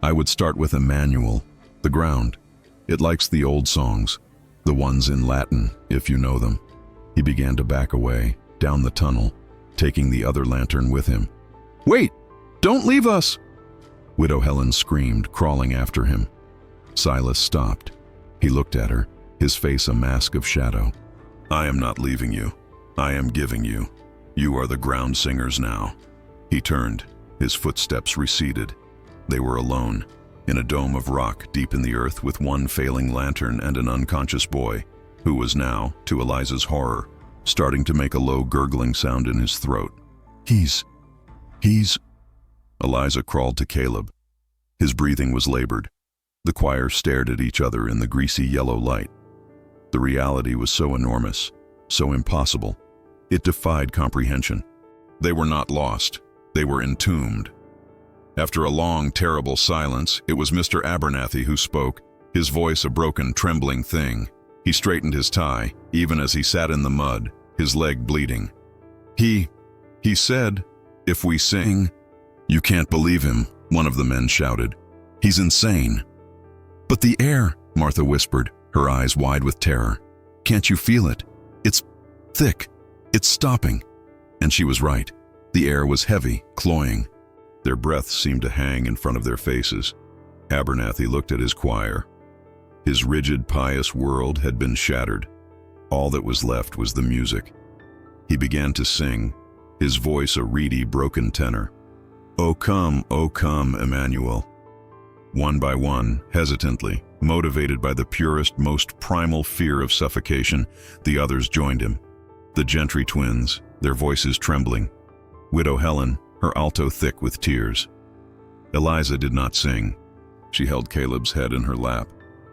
I would start with Emmanuel, the ground. It likes the old songs, the ones in Latin, if you know them." He began to back away, down the tunnel, taking the other lantern with him. "Wait! Don't leave us!" Widow Helen screamed, crawling after him. Silas stopped. He looked at her, his face a mask of shadow. "I am not leaving you. I am giving you. You are the ground singers now." He turned. His footsteps receded. They were alone, in a dome of rock deep in the earth with one failing lantern and an unconscious boy, who was now, to Eliza's horror, starting to make a low gurgling sound in his throat. He's... Eliza crawled to Caleb. His breathing was labored. The choir stared at each other in the greasy yellow light. The reality was so enormous, so impossible. It defied comprehension. They were not lost. They were entombed. After a long, terrible silence, it was Mr. Abernathy who spoke, his voice a broken, trembling thing. He straightened his tie, even as he sat in the mud, his leg bleeding. He said, "If we sing—" "You can't believe him," one of the men shouted. "He's insane." "But the air," Martha whispered, her eyes wide with terror. "Can't you feel it? It's thick. It's stopping." And she was right. The air was heavy, cloying. Their breaths seemed to hang in front of their faces. Abernathy looked at his choir. His rigid, pious world had been shattered. All that was left was the music. He began to sing, his voice a reedy, broken tenor. O come, Emmanuel." One by one, hesitantly, motivated by the purest, most primal fear of suffocation, the others joined him. The Gentry twins, their voices trembling. Widow Helen, her alto thick with tears. Eliza did not sing. She held Caleb's head in her lap,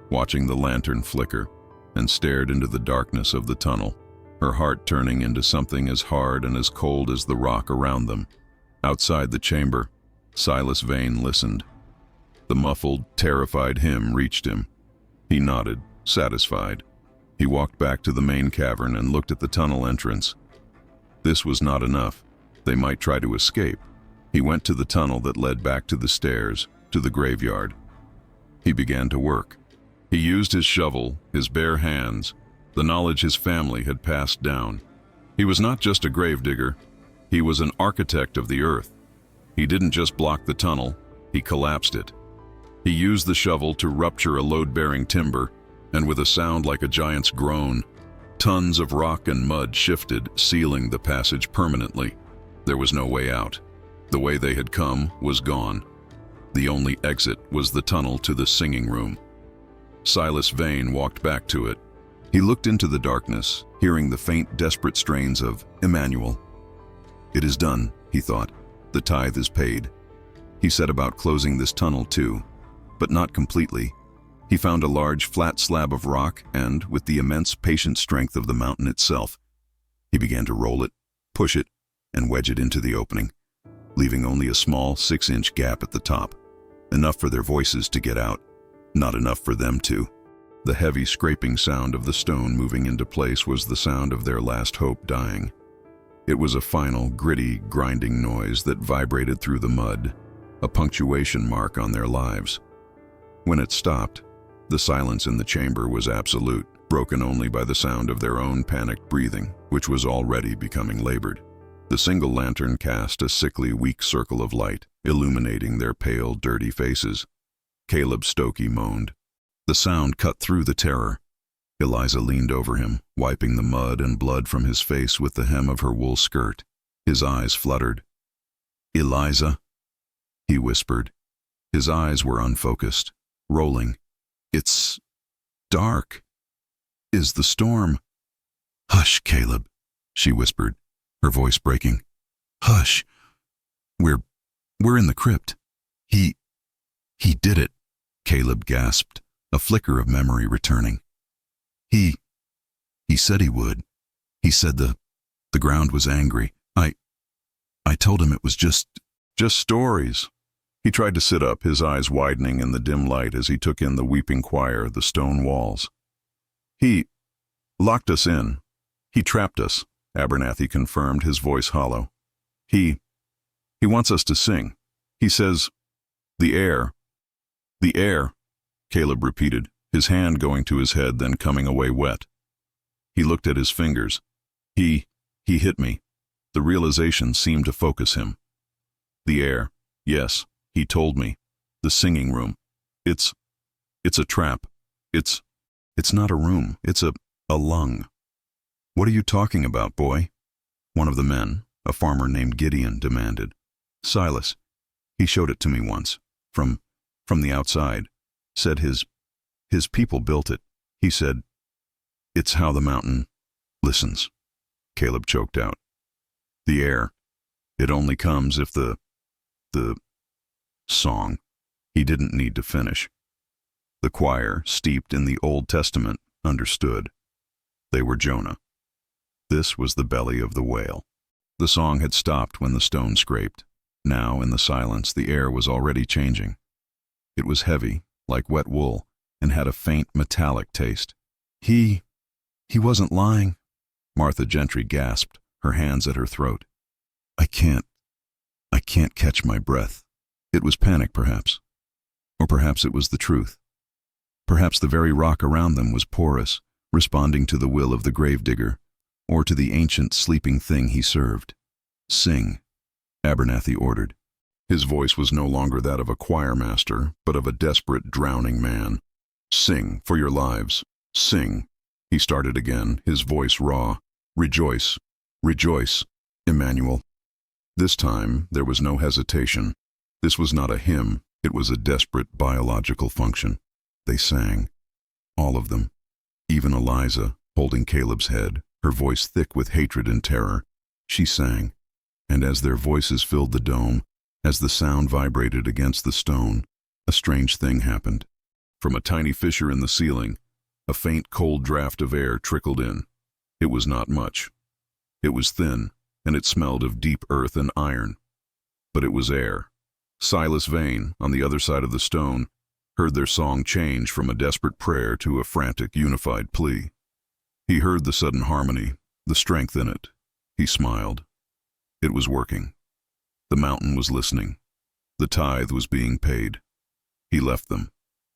watching the lantern flicker, and stared into the darkness of the tunnel, her heart turning into something as hard and as cold as the rock around them. Outside the chamber, Silas Vane listened. The muffled, terrified hymn reached him. He nodded, satisfied. He walked back to the main cavern and looked at the tunnel entrance. This was not enough. They might try to escape. He went to the tunnel that led back to the stairs, to the graveyard. He began to work. He used his shovel, his bare hands, the knowledge his family had passed down. He was not just a gravedigger. He was an architect of the earth. He didn't just block the tunnel, he collapsed it. He used the shovel to rupture a load-bearing timber, and with a sound like a giant's groan, tons of rock and mud shifted, sealing the passage permanently. There was no way out. The way they had come was gone. The only exit was the tunnel to the singing room. Silas Vane walked back to it. He looked into the darkness, hearing the faint, desperate strains of Emmanuel. It is done, he thought. The tithe is paid. He set about closing this tunnel too, but not completely. He found a large, flat slab of rock and, with the immense, patient strength of the mountain itself, he began to roll it, push it, and wedge it into the opening, leaving only a small 6-inch gap at the top, enough for their voices to get out, not enough for them to. The heavy scraping sound of the stone moving into place was the sound of their last hope dying. It was a final, gritty, grinding noise that vibrated through the mud, a punctuation mark on their lives. When it stopped, the silence in the chamber was absolute, broken only by the sound of their own panicked breathing, which was already becoming labored. The single lantern cast a sickly, weak circle of light, illuminating their pale, dirty faces. Caleb Stokey moaned. The sound cut through the terror. Eliza leaned over him, wiping the mud and blood from his face with the hem of her wool skirt. His eyes fluttered. "Eliza," he whispered. His eyes were unfocused, rolling. "It's dark. Is the storm—" "Hush, Caleb," she whispered, her voice breaking. "Hush. We're in the crypt. He did it," Caleb gasped, a flicker of memory returning. He said he would. He said the ground was angry. I told him it was just stories." He tried to sit up, his eyes widening in the dim light as he took in the weeping choir, the stone walls. "He locked us in. He trapped us," Abernathy confirmed, his voice hollow. He wants us to sing. He says, the air, Caleb repeated, his hand going to his head, then coming away wet. He looked at his fingers. He hit me. The realization seemed to focus him. The air, yes, he told me. The singing room. It's a trap. It's not a room. It's a lung. "What are you talking about, boy?" One of the men, a farmer named Gideon, demanded. "Silas. He showed it to me once. From the outside. Said his people built it. He said, it's how the mountain listens." Caleb choked out. "The air. It only comes if the song." He didn't need to finish. The choir, steeped in the Old Testament, understood. They were Jonah. This was the belly of the whale. The song had stopped when the stone scraped. Now, in the silence, the air was already changing. It was heavy, like wet wool, and had a faint metallic taste. He wasn't lying, Martha Gentry gasped, her hands at her throat. I can't catch my breath. It was panic, perhaps. Or perhaps it was the truth. Perhaps the very rock around them was porous, responding to the will of the gravedigger, or to the ancient sleeping thing he served. Sing, Abernathy ordered. His voice was no longer that of a choir master, but of a desperate, drowning man. Sing for your lives. Sing. He started again, his voice raw. Rejoice. Rejoice, Emmanuel. This time, there was no hesitation. This was not a hymn, it was a desperate biological function. They sang. All of them. Even Eliza, holding Caleb's head, her voice thick with hatred and terror. She sang. And as their voices filled the dome, as the sound vibrated against the stone, a strange thing happened. From a tiny fissure in the ceiling, a faint cold draft of air trickled in. It was not much. It was thin, and it smelled of deep earth and iron. But it was air. Silas Vane, on the other side of the stone, heard their song change from a desperate prayer to a frantic, unified plea. He heard the sudden harmony, the strength in it. He smiled. It was working. The mountain was listening. The tithe was being paid. He left them.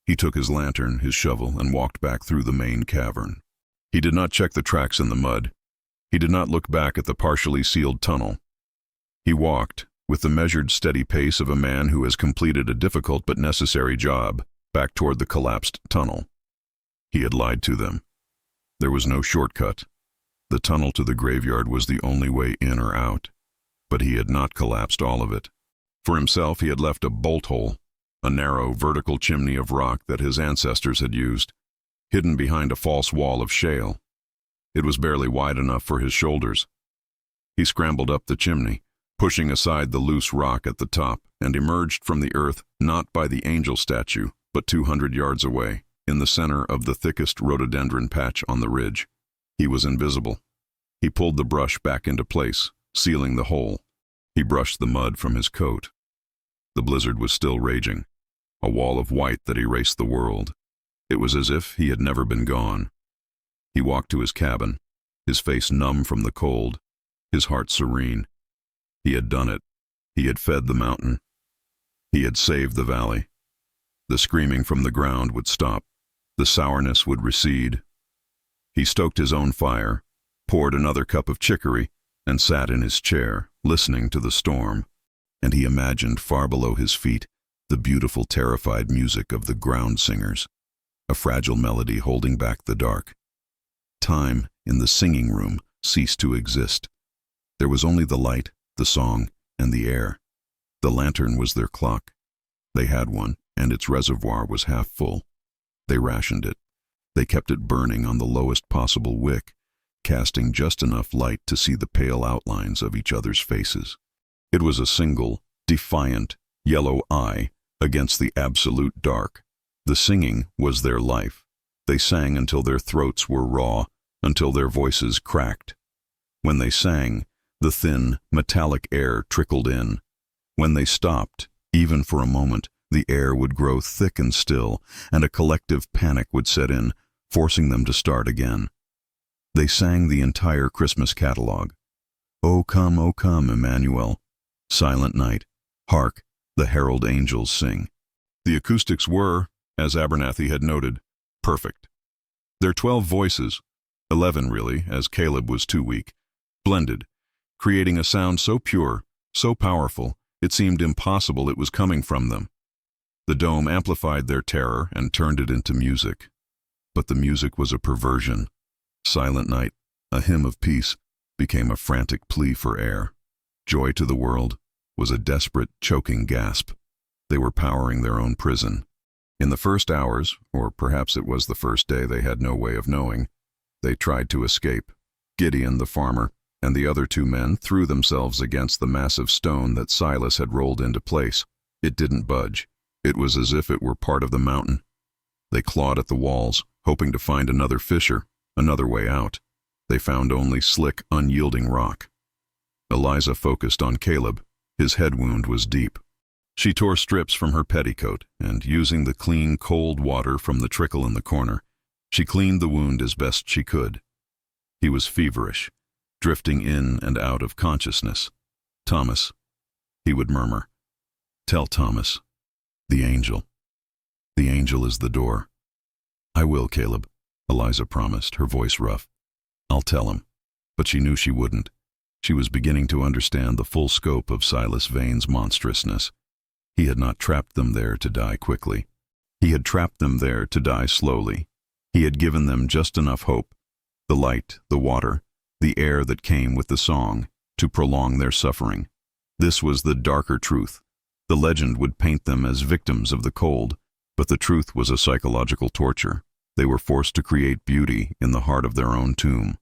He took his lantern, his shovel, and walked back through the main cavern. He did not check the tracks in the mud. He did not look back at the partially sealed tunnel. He walked, with the measured, steady pace of a man who has completed a difficult but necessary job, back toward the collapsed tunnel. He had lied to them. There was no shortcut. The tunnel to the graveyard was the only way in or out. But he had not collapsed all of it. For himself, he had left a bolt hole, a narrow, vertical chimney of rock that his ancestors had used, hidden behind a false wall of shale. It was barely wide enough for his shoulders. He scrambled up the chimney, pushing aside the loose rock at the top, and emerged from the earth not by the angel statue, but 200 yards away, in the center of the thickest rhododendron patch on the ridge. He was invisible. He pulled the brush back into place, sealing the hole. He brushed the mud from his coat. The blizzard was still raging, a wall of white that erased the world. It was as if he had never been gone. He walked to his cabin, his face numb from the cold, his heart serene. He had done it. He had fed the mountain. He had saved the valley. The screaming from the ground would stop. The sourness would recede. He stoked his own fire, poured another cup of chicory, and sat in his chair, listening to the storm. And he imagined far below his feet the beautiful, terrified music of the ground singers, a fragile melody holding back the dark. Time, in the singing room, ceased to exist. There was only the light, the song, and the air. The lantern was their clock. They had one, and its reservoir was half full. They rationed it. They kept it burning on the lowest possible wick, casting just enough light to see the pale outlines of each other's faces. It was a single, defiant, yellow eye against the absolute dark. The singing was their life. They sang until their throats were raw, until their voices cracked. When they sang, the thin, metallic air trickled in. When they stopped, even for a moment, the air would grow thick and still, and a collective panic would set in, forcing them to start again. They sang the entire Christmas catalog. O come, Emmanuel. Silent night. Hark, the herald angels sing. The acoustics were, as Abernathy had noted, perfect. Their 12 voices, 11 really, as Caleb was too weak, blended, creating a sound so pure, so powerful, it seemed impossible it was coming from them. The dome amplified their terror and turned it into music. But the music was a perversion. Silent night, a hymn of peace, became a frantic plea for air. Joy to the world was a desperate, choking gasp. They were powering their own prison. In the first hours, or perhaps it was the first day, they had no way of knowing, they tried to escape. Gideon, the farmer, and the other 2 men threw themselves against the massive stone that Silas had rolled into place. It didn't budge. It was as if it were part of the mountain. They clawed at the walls, hoping to find another fissure, another way out. They found only slick, unyielding rock. Eliza focused on Caleb. His head wound was deep. She tore strips from her petticoat, and using the clean, cold water from the trickle in the corner, she cleaned the wound as best she could. He was feverish, drifting in and out of consciousness. "Thomas," he would murmur. "Tell Thomas. The angel. The angel is the door." "I will, Caleb," Eliza promised, her voice rough. "I'll tell him." But she knew she wouldn't. She was beginning to understand the full scope of Silas Vane's monstrousness. He had not trapped them there to die quickly. He had trapped them there to die slowly. He had given them just enough hope, the light, the water, the air that came with the song, to prolong their suffering. This was the darker truth. The legend would paint them as victims of the cold, but the truth was a psychological torture. They were forced to create beauty in the heart of their own tomb.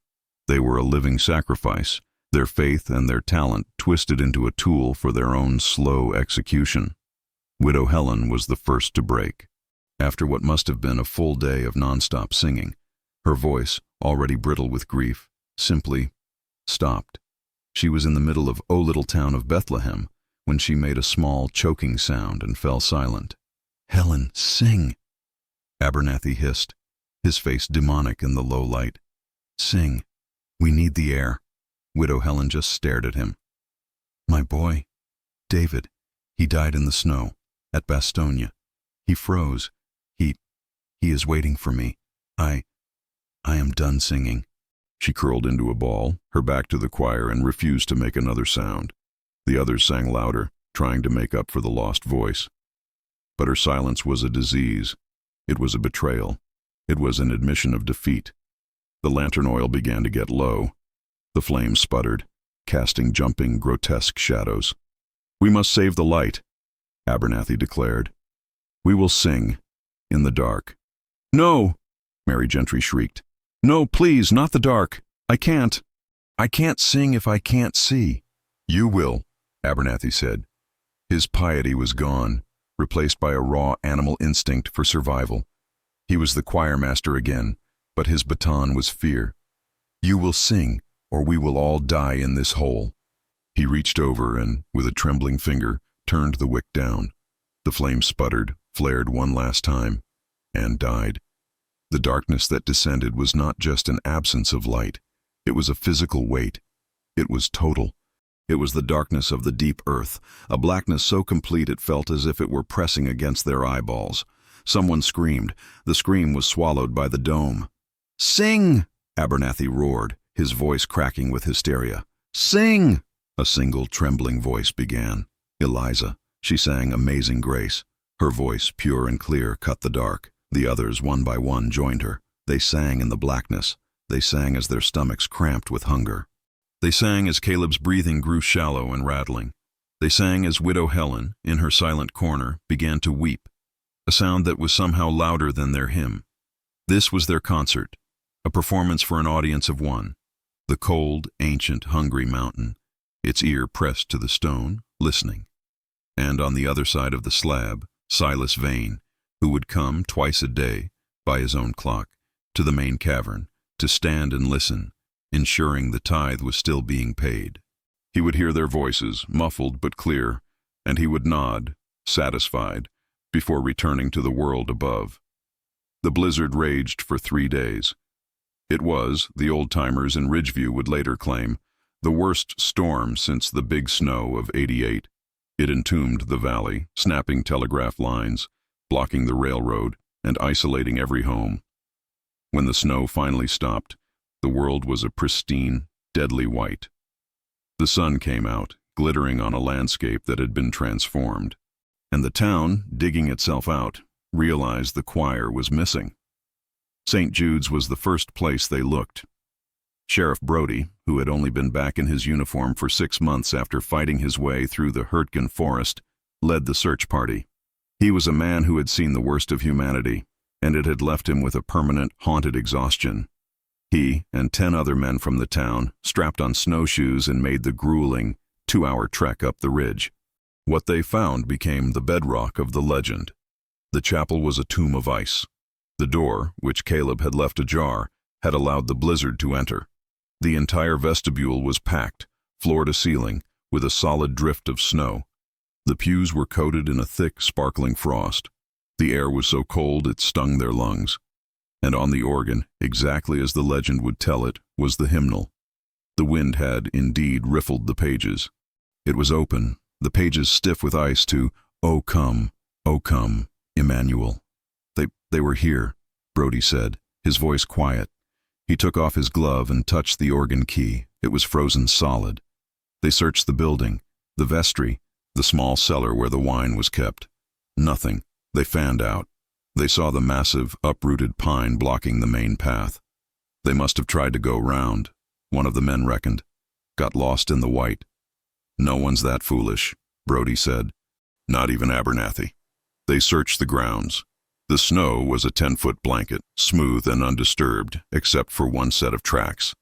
They were a living sacrifice, their faith and their talent twisted into a tool for their own slow execution. Widow Helen was the first to break. After what must have been a full day of nonstop singing, her voice, already brittle with grief, simply stopped. She was in the middle of "O Little Town of Bethlehem" when she made a small, choking sound and fell silent. "Helen, sing!" Abernathy hissed, his face demonic in the low light. "Sing. We need the air." Widow Helen just stared at him. "My boy, David, he died in the snow, at Bastogne. He froze. He is waiting for me. I am done singing." She curled into a ball, her back to the choir, and refused to make another sound. The others sang louder, trying to make up for the lost voice. But her silence was a disease. It was a betrayal. It was an admission of defeat. The lantern oil began to get low. The flames sputtered, casting jumping, grotesque shadows. "We must save the light," Abernathy declared. "We will sing, in the dark." "No!" Mary Gentry shrieked. "No, please, not the dark. I can't sing if I can't see." "You will," Abernathy said. His piety was gone, replaced by a raw animal instinct for survival. He was the choir master again, but his baton was fear. "You will sing, or we will all die in this hole." He reached over and, with a trembling finger, turned the wick down. The flame sputtered, flared one last time, and died. The darkness that descended was not just an absence of light. It was a physical weight. It was total. It was the darkness of the deep earth, a blackness so complete it felt as if it were pressing against their eyeballs. Someone screamed. The scream was swallowed by the dome. "Sing!" Abernathy roared, his voice cracking with hysteria. "Sing!" A single trembling voice began. Eliza. She sang Amazing Grace. Her voice, pure and clear, cut the dark. The others, one by one, joined her. They sang in the blackness. They sang as their stomachs cramped with hunger. They sang as Caleb's breathing grew shallow and rattling. They sang as Widow Helen, in her silent corner, began to weep, a sound that was somehow louder than their hymn. This was their concert, a performance for an audience of one. The cold, ancient, hungry mountain, its ear pressed to the stone, listening. And on the other side of the slab, Silas Vane, who would come twice a day, by his own clock, to the main cavern, to stand and listen, ensuring the tithe was still being paid. He would hear their voices, muffled but clear, and he would nod, satisfied, before returning to the world above. The blizzard raged for 3 days. It was, the old-timers in Ridgeview would later claim, the worst storm since the big snow of '88. It entombed the valley, snapping telegraph lines, blocking the railroad, and isolating every home. When the snow finally stopped, the world was a pristine, deadly white. The sun came out, glittering on a landscape that had been transformed. And the town, digging itself out, realized the choir was missing. St. Jude's was the first place they looked. Sheriff Brody, who had only been back in his uniform for 6 months after fighting his way through the Hurtgen forest, led the search party. He was a man who had seen the worst of humanity, and it had left him with a permanent, haunted exhaustion. He and 10 other men from the town strapped on snowshoes and made the grueling, 2-hour trek up the ridge. What they found became the bedrock of the legend. The chapel was a tomb of ice. The door, which Caleb had left ajar, had allowed the blizzard to enter. The entire vestibule was packed, floor to ceiling, with a solid drift of snow. The pews were coated in a thick, sparkling frost. The air was so cold it stung their lungs. And on the organ, exactly as the legend would tell it, was the hymnal. The wind had, indeed, riffled the pages. It was open, the pages stiff with ice, to O come, Emmanuel." They were here," Brody said, his voice quiet. He took off his glove and touched the organ key. It was frozen solid. They searched the building, the vestry, the small cellar where the wine was kept. Nothing. They fanned out. They saw the massive, uprooted pine blocking the main path. They must have tried to go round, one of the men reckoned. Got lost in the white. "No one's that foolish," Brody said. "Not even Abernathy." They searched the grounds. The snow was a 10-foot blanket, smooth and undisturbed, except for one set of tracks.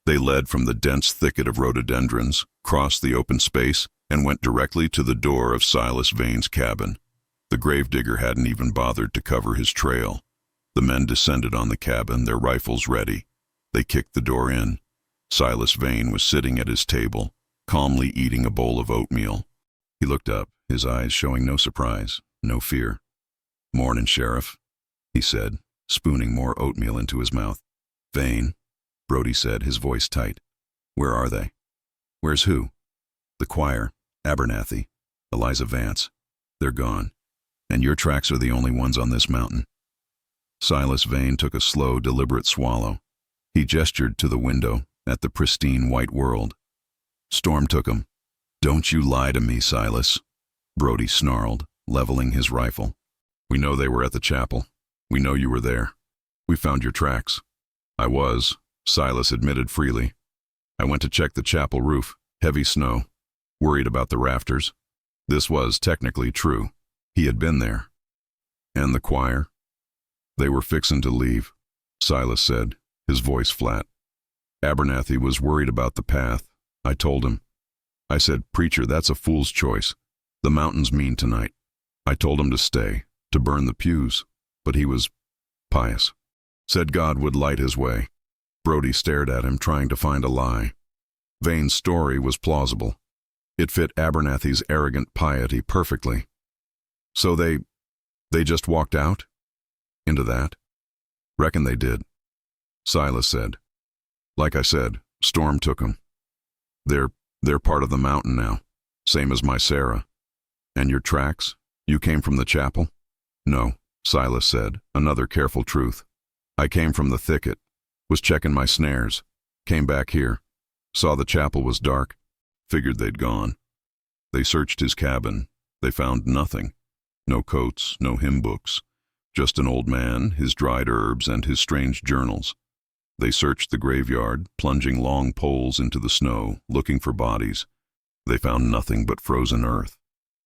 They led from the dense thicket of rhododendrons, crossed the open space, and went directly to the door of Silas Vane's cabin. The gravedigger hadn't even bothered to cover his trail. The men descended on the cabin, their rifles ready. They kicked the door in. Silas Vane was sitting at his table, calmly eating a bowl of oatmeal. He looked up, his eyes showing no surprise, no fear. "Mornin', Sheriff," he said, spooning more oatmeal into his mouth. "Vane," Brody said, his voice tight. "Where are they?" "Where's who?" "The choir, Abernathy, Eliza Vance. They're gone. And your tracks are the only ones on this mountain." Silas Vane took a slow, deliberate swallow. He gestured to the window, at the pristine white world. "Storm took 'em." "Don't you lie to me, Silas," Brody snarled, leveling his rifle. "We know they were at the chapel. We know you were there. We found your tracks." "I was," Silas admitted freely. "I went to check the chapel roof. Heavy snow. Worried about the rafters." This was technically true. He had been there. "And the choir?" "They were fixin' to leave," Silas said, his voice flat. "Abernathy was worried about the path. I told him. I said, 'Preacher, that's a fool's choice. The mountain's mean tonight.' I told him to stay, to burn the pews, but he was pious. Said God would light his way." Brody stared at him, trying to find a lie. Vane's story was plausible. It fit Abernathy's arrogant piety perfectly. "So they just walked out? Into that?" "Reckon they did," Silas said. "Like I said, storm took 'em. They're part of the mountain now, same as my Sarah. And your tracks? You came from the chapel?" "No," Silas said, another careful truth. "I came from the thicket, was checking my snares, came back here, saw the chapel was dark, figured they'd gone." They searched his cabin. They found nothing. No coats, no hymn books. Just an old man, his dried herbs, and his strange journals. They searched the graveyard, plunging long poles into the snow, looking for bodies. They found nothing but frozen earth.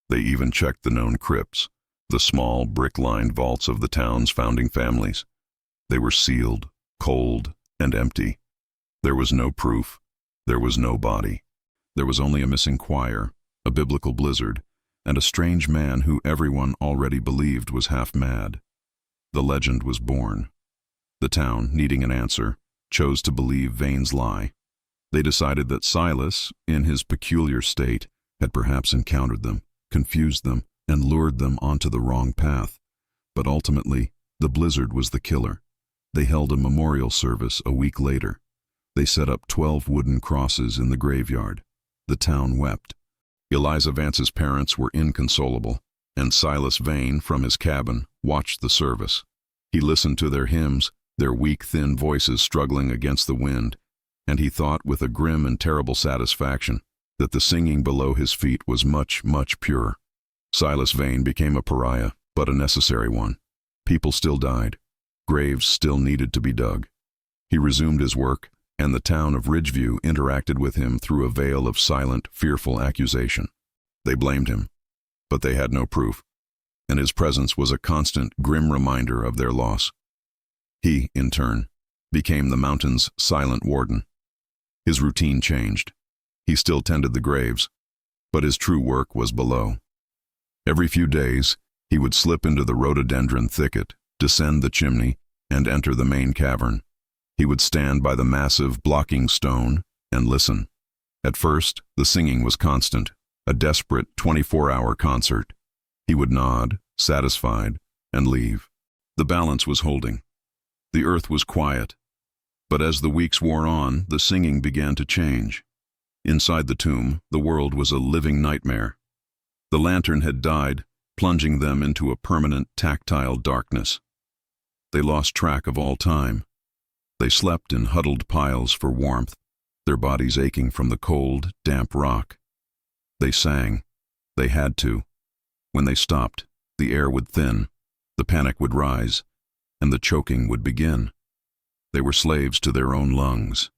They even checked the known crypts, the small, brick-lined vaults of the town's founding families. They were sealed, cold, and empty. There was no proof. There was no body. There was only a missing choir, a biblical blizzard, and a strange man who everyone already believed was half mad. The legend was born. The town, needing an answer, chose to believe Vane's lie. They decided that Silas, in his peculiar state, had perhaps encountered them, confused them, and lured them onto the wrong path. But ultimately, the blizzard was the killer. They held a memorial service a week later. They set up 12 wooden crosses in the graveyard. The town wept. Eliza Vance's parents were inconsolable, and Silas Vane, from his cabin, watched the service. He listened to their hymns, their weak, thin voices struggling against the wind, and he thought with a grim and terrible satisfaction that the singing below his feet was much, much purer. Silas Vane became a pariah, but a necessary one. People still died. Graves still needed to be dug. He resumed his work, and the town of Ridgeview interacted with him through a veil of silent, fearful accusation. They blamed him, but they had no proof, and his presence was a constant, grim reminder of their loss. He, in turn, became the mountain's silent warden. His routine changed. He still tended the graves, but his true work was below. Every few days, he would slip into the rhododendron thicket, descend the chimney, and enter the main cavern. He would stand by the massive blocking stone and listen. At first, the singing was constant, a desperate 24-hour concert. He would nod, satisfied, and leave. The balance was holding. The earth was quiet. But as the weeks wore on, the singing began to change. Inside the tomb, the world was a living nightmare. The lantern had died, plunging them into a permanent, tactile darkness. They lost track of all time. They slept in huddled piles for warmth, their bodies aching from the cold, damp rock. They sang. They had to. When they stopped, the air would thin, the panic would rise, and the choking would begin. They were slaves to their own lungs.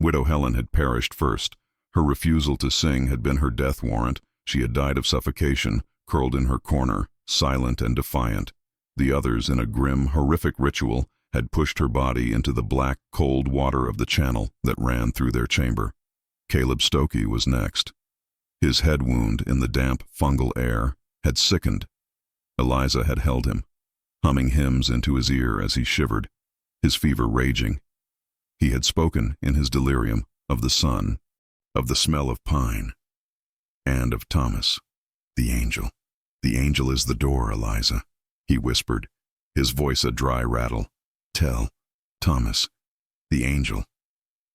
Widow Helen had perished first. Her refusal to sing had been her death warrant. She had died of suffocation, curled in her corner, silent and defiant. The others, in a grim, horrific ritual, had pushed her body into the black, cold water of the channel that ran through their chamber. Caleb Stokey was next. His head wound in the damp, fungal air had sickened. Eliza had held him, humming hymns into his ear as he shivered, his fever raging. He had spoken in his delirium of the sun, of the smell of pine, and of Thomas, the angel. "The angel is the door, Eliza," he whispered, his voice a dry rattle. "Tell Thomas, the angel."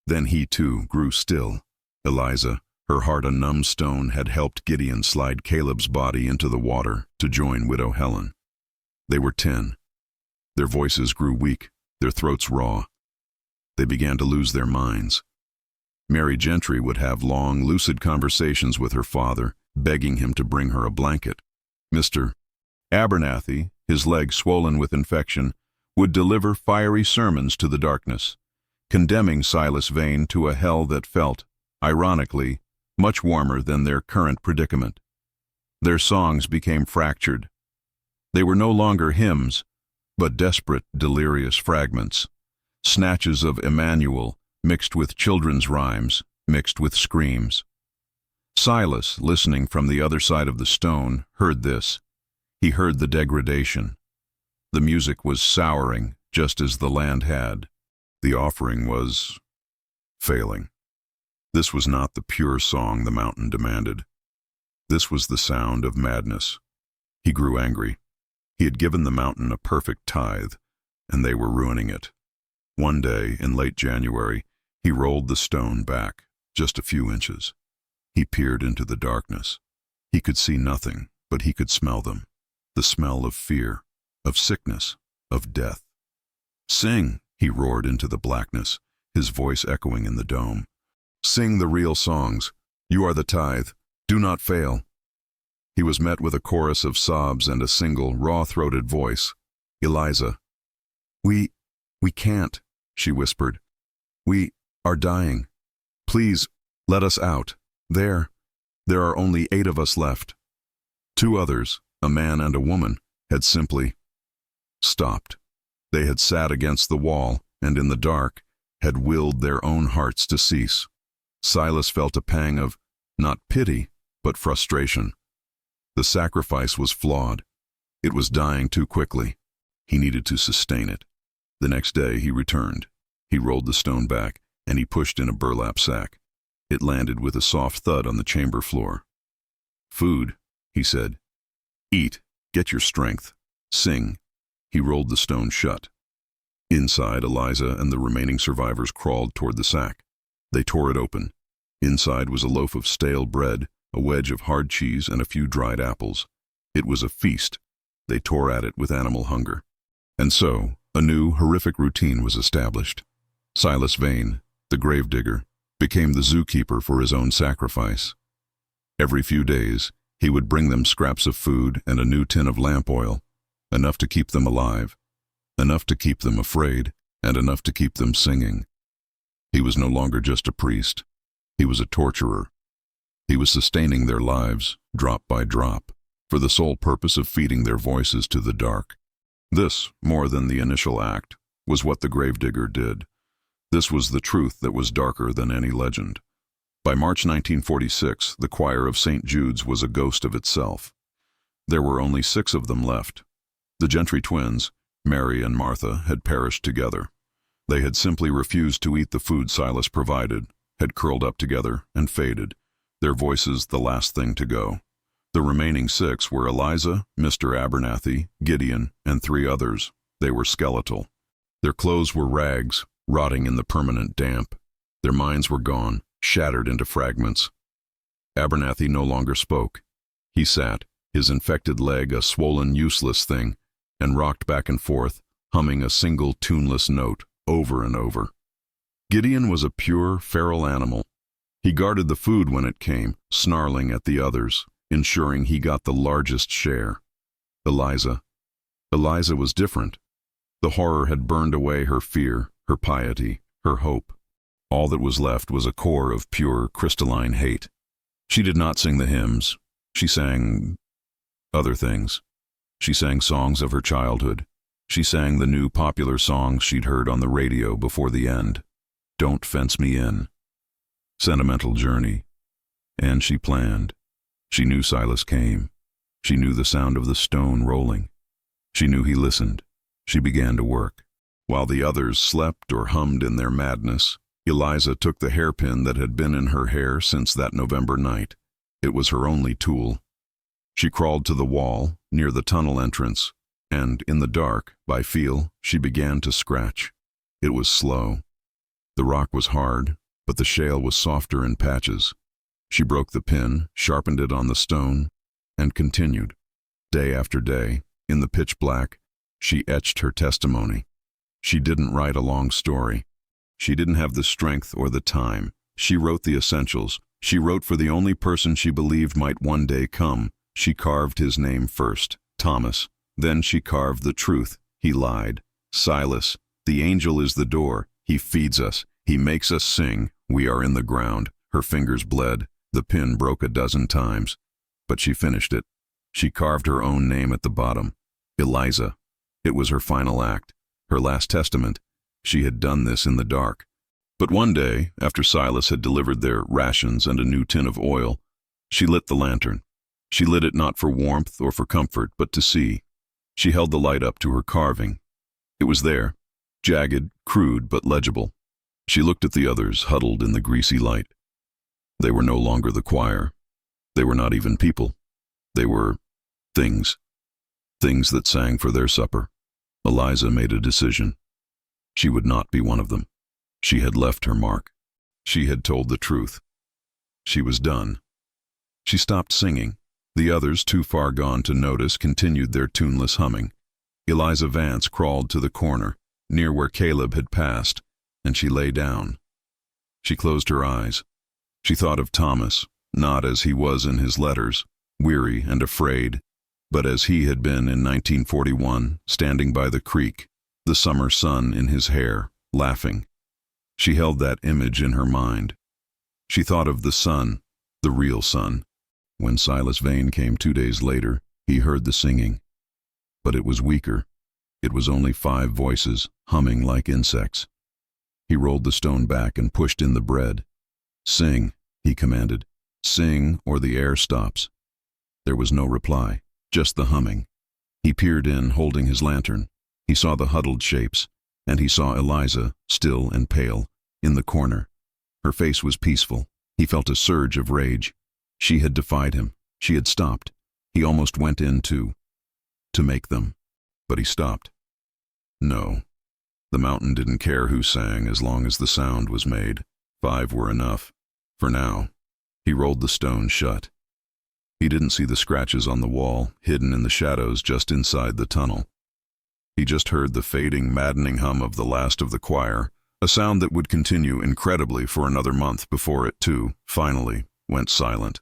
Then he too grew still. Eliza, her heart a numb stone, had helped Gideon slide Caleb's body into the water to join Widow Helen. They were 10. Their voices grew weak, their throats raw. They began to lose their minds. Mary Gentry would have long, lucid conversations with her father, begging him to bring her a blanket. Mr. Abernathy, his leg swollen with infection, would deliver fiery sermons to the darkness, condemning Silas Vane to a hell that felt, ironically, much warmer than their current predicament. Their songs became fractured. They were no longer hymns, but desperate, delirious fragments, snatches of Emmanuel mixed with children's rhymes, mixed with screams. Silas, listening from the other side of the stone, heard this. He heard the degradation. The music was souring, just as the land had. The offering was failing. This was not the pure song the mountain demanded. This was the sound of madness. He grew angry. He had given the mountain a perfect tithe, and they were ruining it. One day, in late January, he rolled the stone back, just a few inches. He peered into the darkness. He could see nothing, but he could smell them. The smell of fear, of sickness, of death. "Sing," he roared into the blackness, his voice echoing in the dome. "Sing the real songs. You are the tithe. Do not fail." He was met with a chorus of sobs and a single, raw-throated voice. "Eliza." We can't," she whispered. "We are dying. Please, let us out. There are only 8 of us left." 2 others, a man and a woman, had simply stopped. They had sat against the wall, and in the dark, had willed their own hearts to cease. Silas felt a pang of, not pity, but frustration. The sacrifice was flawed. It was dying too quickly. He needed to sustain it. The next day he returned. He rolled the stone back, and he pushed in a burlap sack. It landed with a soft thud on the chamber floor. "Food," he said. "Eat. Get your strength. Sing." He rolled the stone shut. Inside, Eliza and the remaining survivors crawled toward the sack. They tore it open. Inside was a loaf of stale bread, a wedge of hard cheese, and a few dried apples. It was a feast. They tore at it with animal hunger. And so, a new, horrific routine was established. Silas Vane, the gravedigger, became the zookeeper for his own sacrifice. Every few days, he would bring them scraps of food and a new tin of lamp oil, enough to keep them alive, enough to keep them afraid, and enough to keep them singing. He was no longer just a priest. He was a torturer. He was sustaining their lives, drop by drop, for the sole purpose of feeding their voices to the dark. This, more than the initial act, was what the gravedigger did. This was the truth that was darker than any legend. By March 1946, the choir of St. Jude's was a ghost of itself. There were only 6 of them left. The Gentry twins, Mary and Martha, had perished together. They had simply refused to eat the food Silas provided, had curled up together and faded, their voices the last thing to go. The remaining 6 were Eliza, Mr. Abernathy, Gideon, and 3 others. They were skeletal. Their clothes were rags, rotting in the permanent damp. Their minds were gone, shattered into fragments. Abernathy no longer spoke. He sat, his infected leg a swollen, useless thing, and rocked back and forth, humming a single tuneless note over and over. Gideon was a pure, feral animal. He guarded the food when it came, snarling at the others, ensuring he got the largest share. Eliza was different. The horror had burned away her fear, her piety, her hope. All that was left was a core of pure, crystalline hate. She did not sing the hymns. She sang other things. She sang songs of her childhood. She sang the new popular songs she'd heard on the radio before the end. Don't Fence Me In. Sentimental Journey. And she planned. She knew Silas came. She knew the sound of the stone rolling. She knew he listened. She began to work. While the others slept or hummed in their madness, Eliza took the hairpin that had been in her hair since that November night. It was her only tool. She crawled to the wall, near the tunnel entrance, and, in the dark, by feel, she began to scratch. It was slow. The rock was hard, but the shale was softer in patches. She broke the pin, sharpened it on the stone, and continued. Day after day, in the pitch black, she etched her testimony. She didn't write a long story. She didn't have the strength or the time. She wrote the essentials. She wrote for the only person she believed might one day come. She carved his name first, Thomas. Then she carved the truth. He lied. Silas, the angel is the door. He feeds us. He makes us sing. We are in the ground. Her fingers bled. The pin broke a dozen times. But she finished it. She carved her own name at the bottom. Eliza. It was her final act. Her last testament. She had done this in the dark. But one day, after Silas had delivered their rations and a new tin of oil, she lit the lantern. She lit it not for warmth or for comfort, but to see. She held the light up to her carving. It was there, jagged, crude, but legible. She looked at the others huddled in the greasy light. They were no longer the choir. They were not even people. They were things. Things that sang for their supper. Eliza made a decision. She would not be one of them. She had left her mark. She had told the truth. She was done. She stopped singing. The others, too far gone to notice, continued their tuneless humming. Eliza Vance crawled to the corner, near where Caleb had passed, and she lay down. She closed her eyes. She thought of Thomas, not as he was in his letters, weary and afraid, but as he had been in 1941, standing by the creek, the summer sun in his hair, laughing. She held that image in her mind. She thought of the sun, the real sun. When Silas Vane came 2 days later, he heard the singing. But it was weaker. It was only 5 voices, humming like insects. He rolled the stone back and pushed in the bread. "Sing," he commanded. "Sing, or the air stops." There was no reply, just the humming. He peered in, holding his lantern. He saw the huddled shapes, and he saw Eliza, still and pale, in the corner. Her face was peaceful. He felt a surge of rage. She had defied him. She had stopped. He almost went in to make them. But he stopped. No. The mountain didn't care who sang as long as the sound was made. 5 were enough. For now. He rolled the stone shut. He didn't see the scratches on the wall, hidden in the shadows just inside the tunnel. He just heard the fading, maddening hum of the last of the choir, a sound that would continue incredibly for another month before it, too, finally, went silent.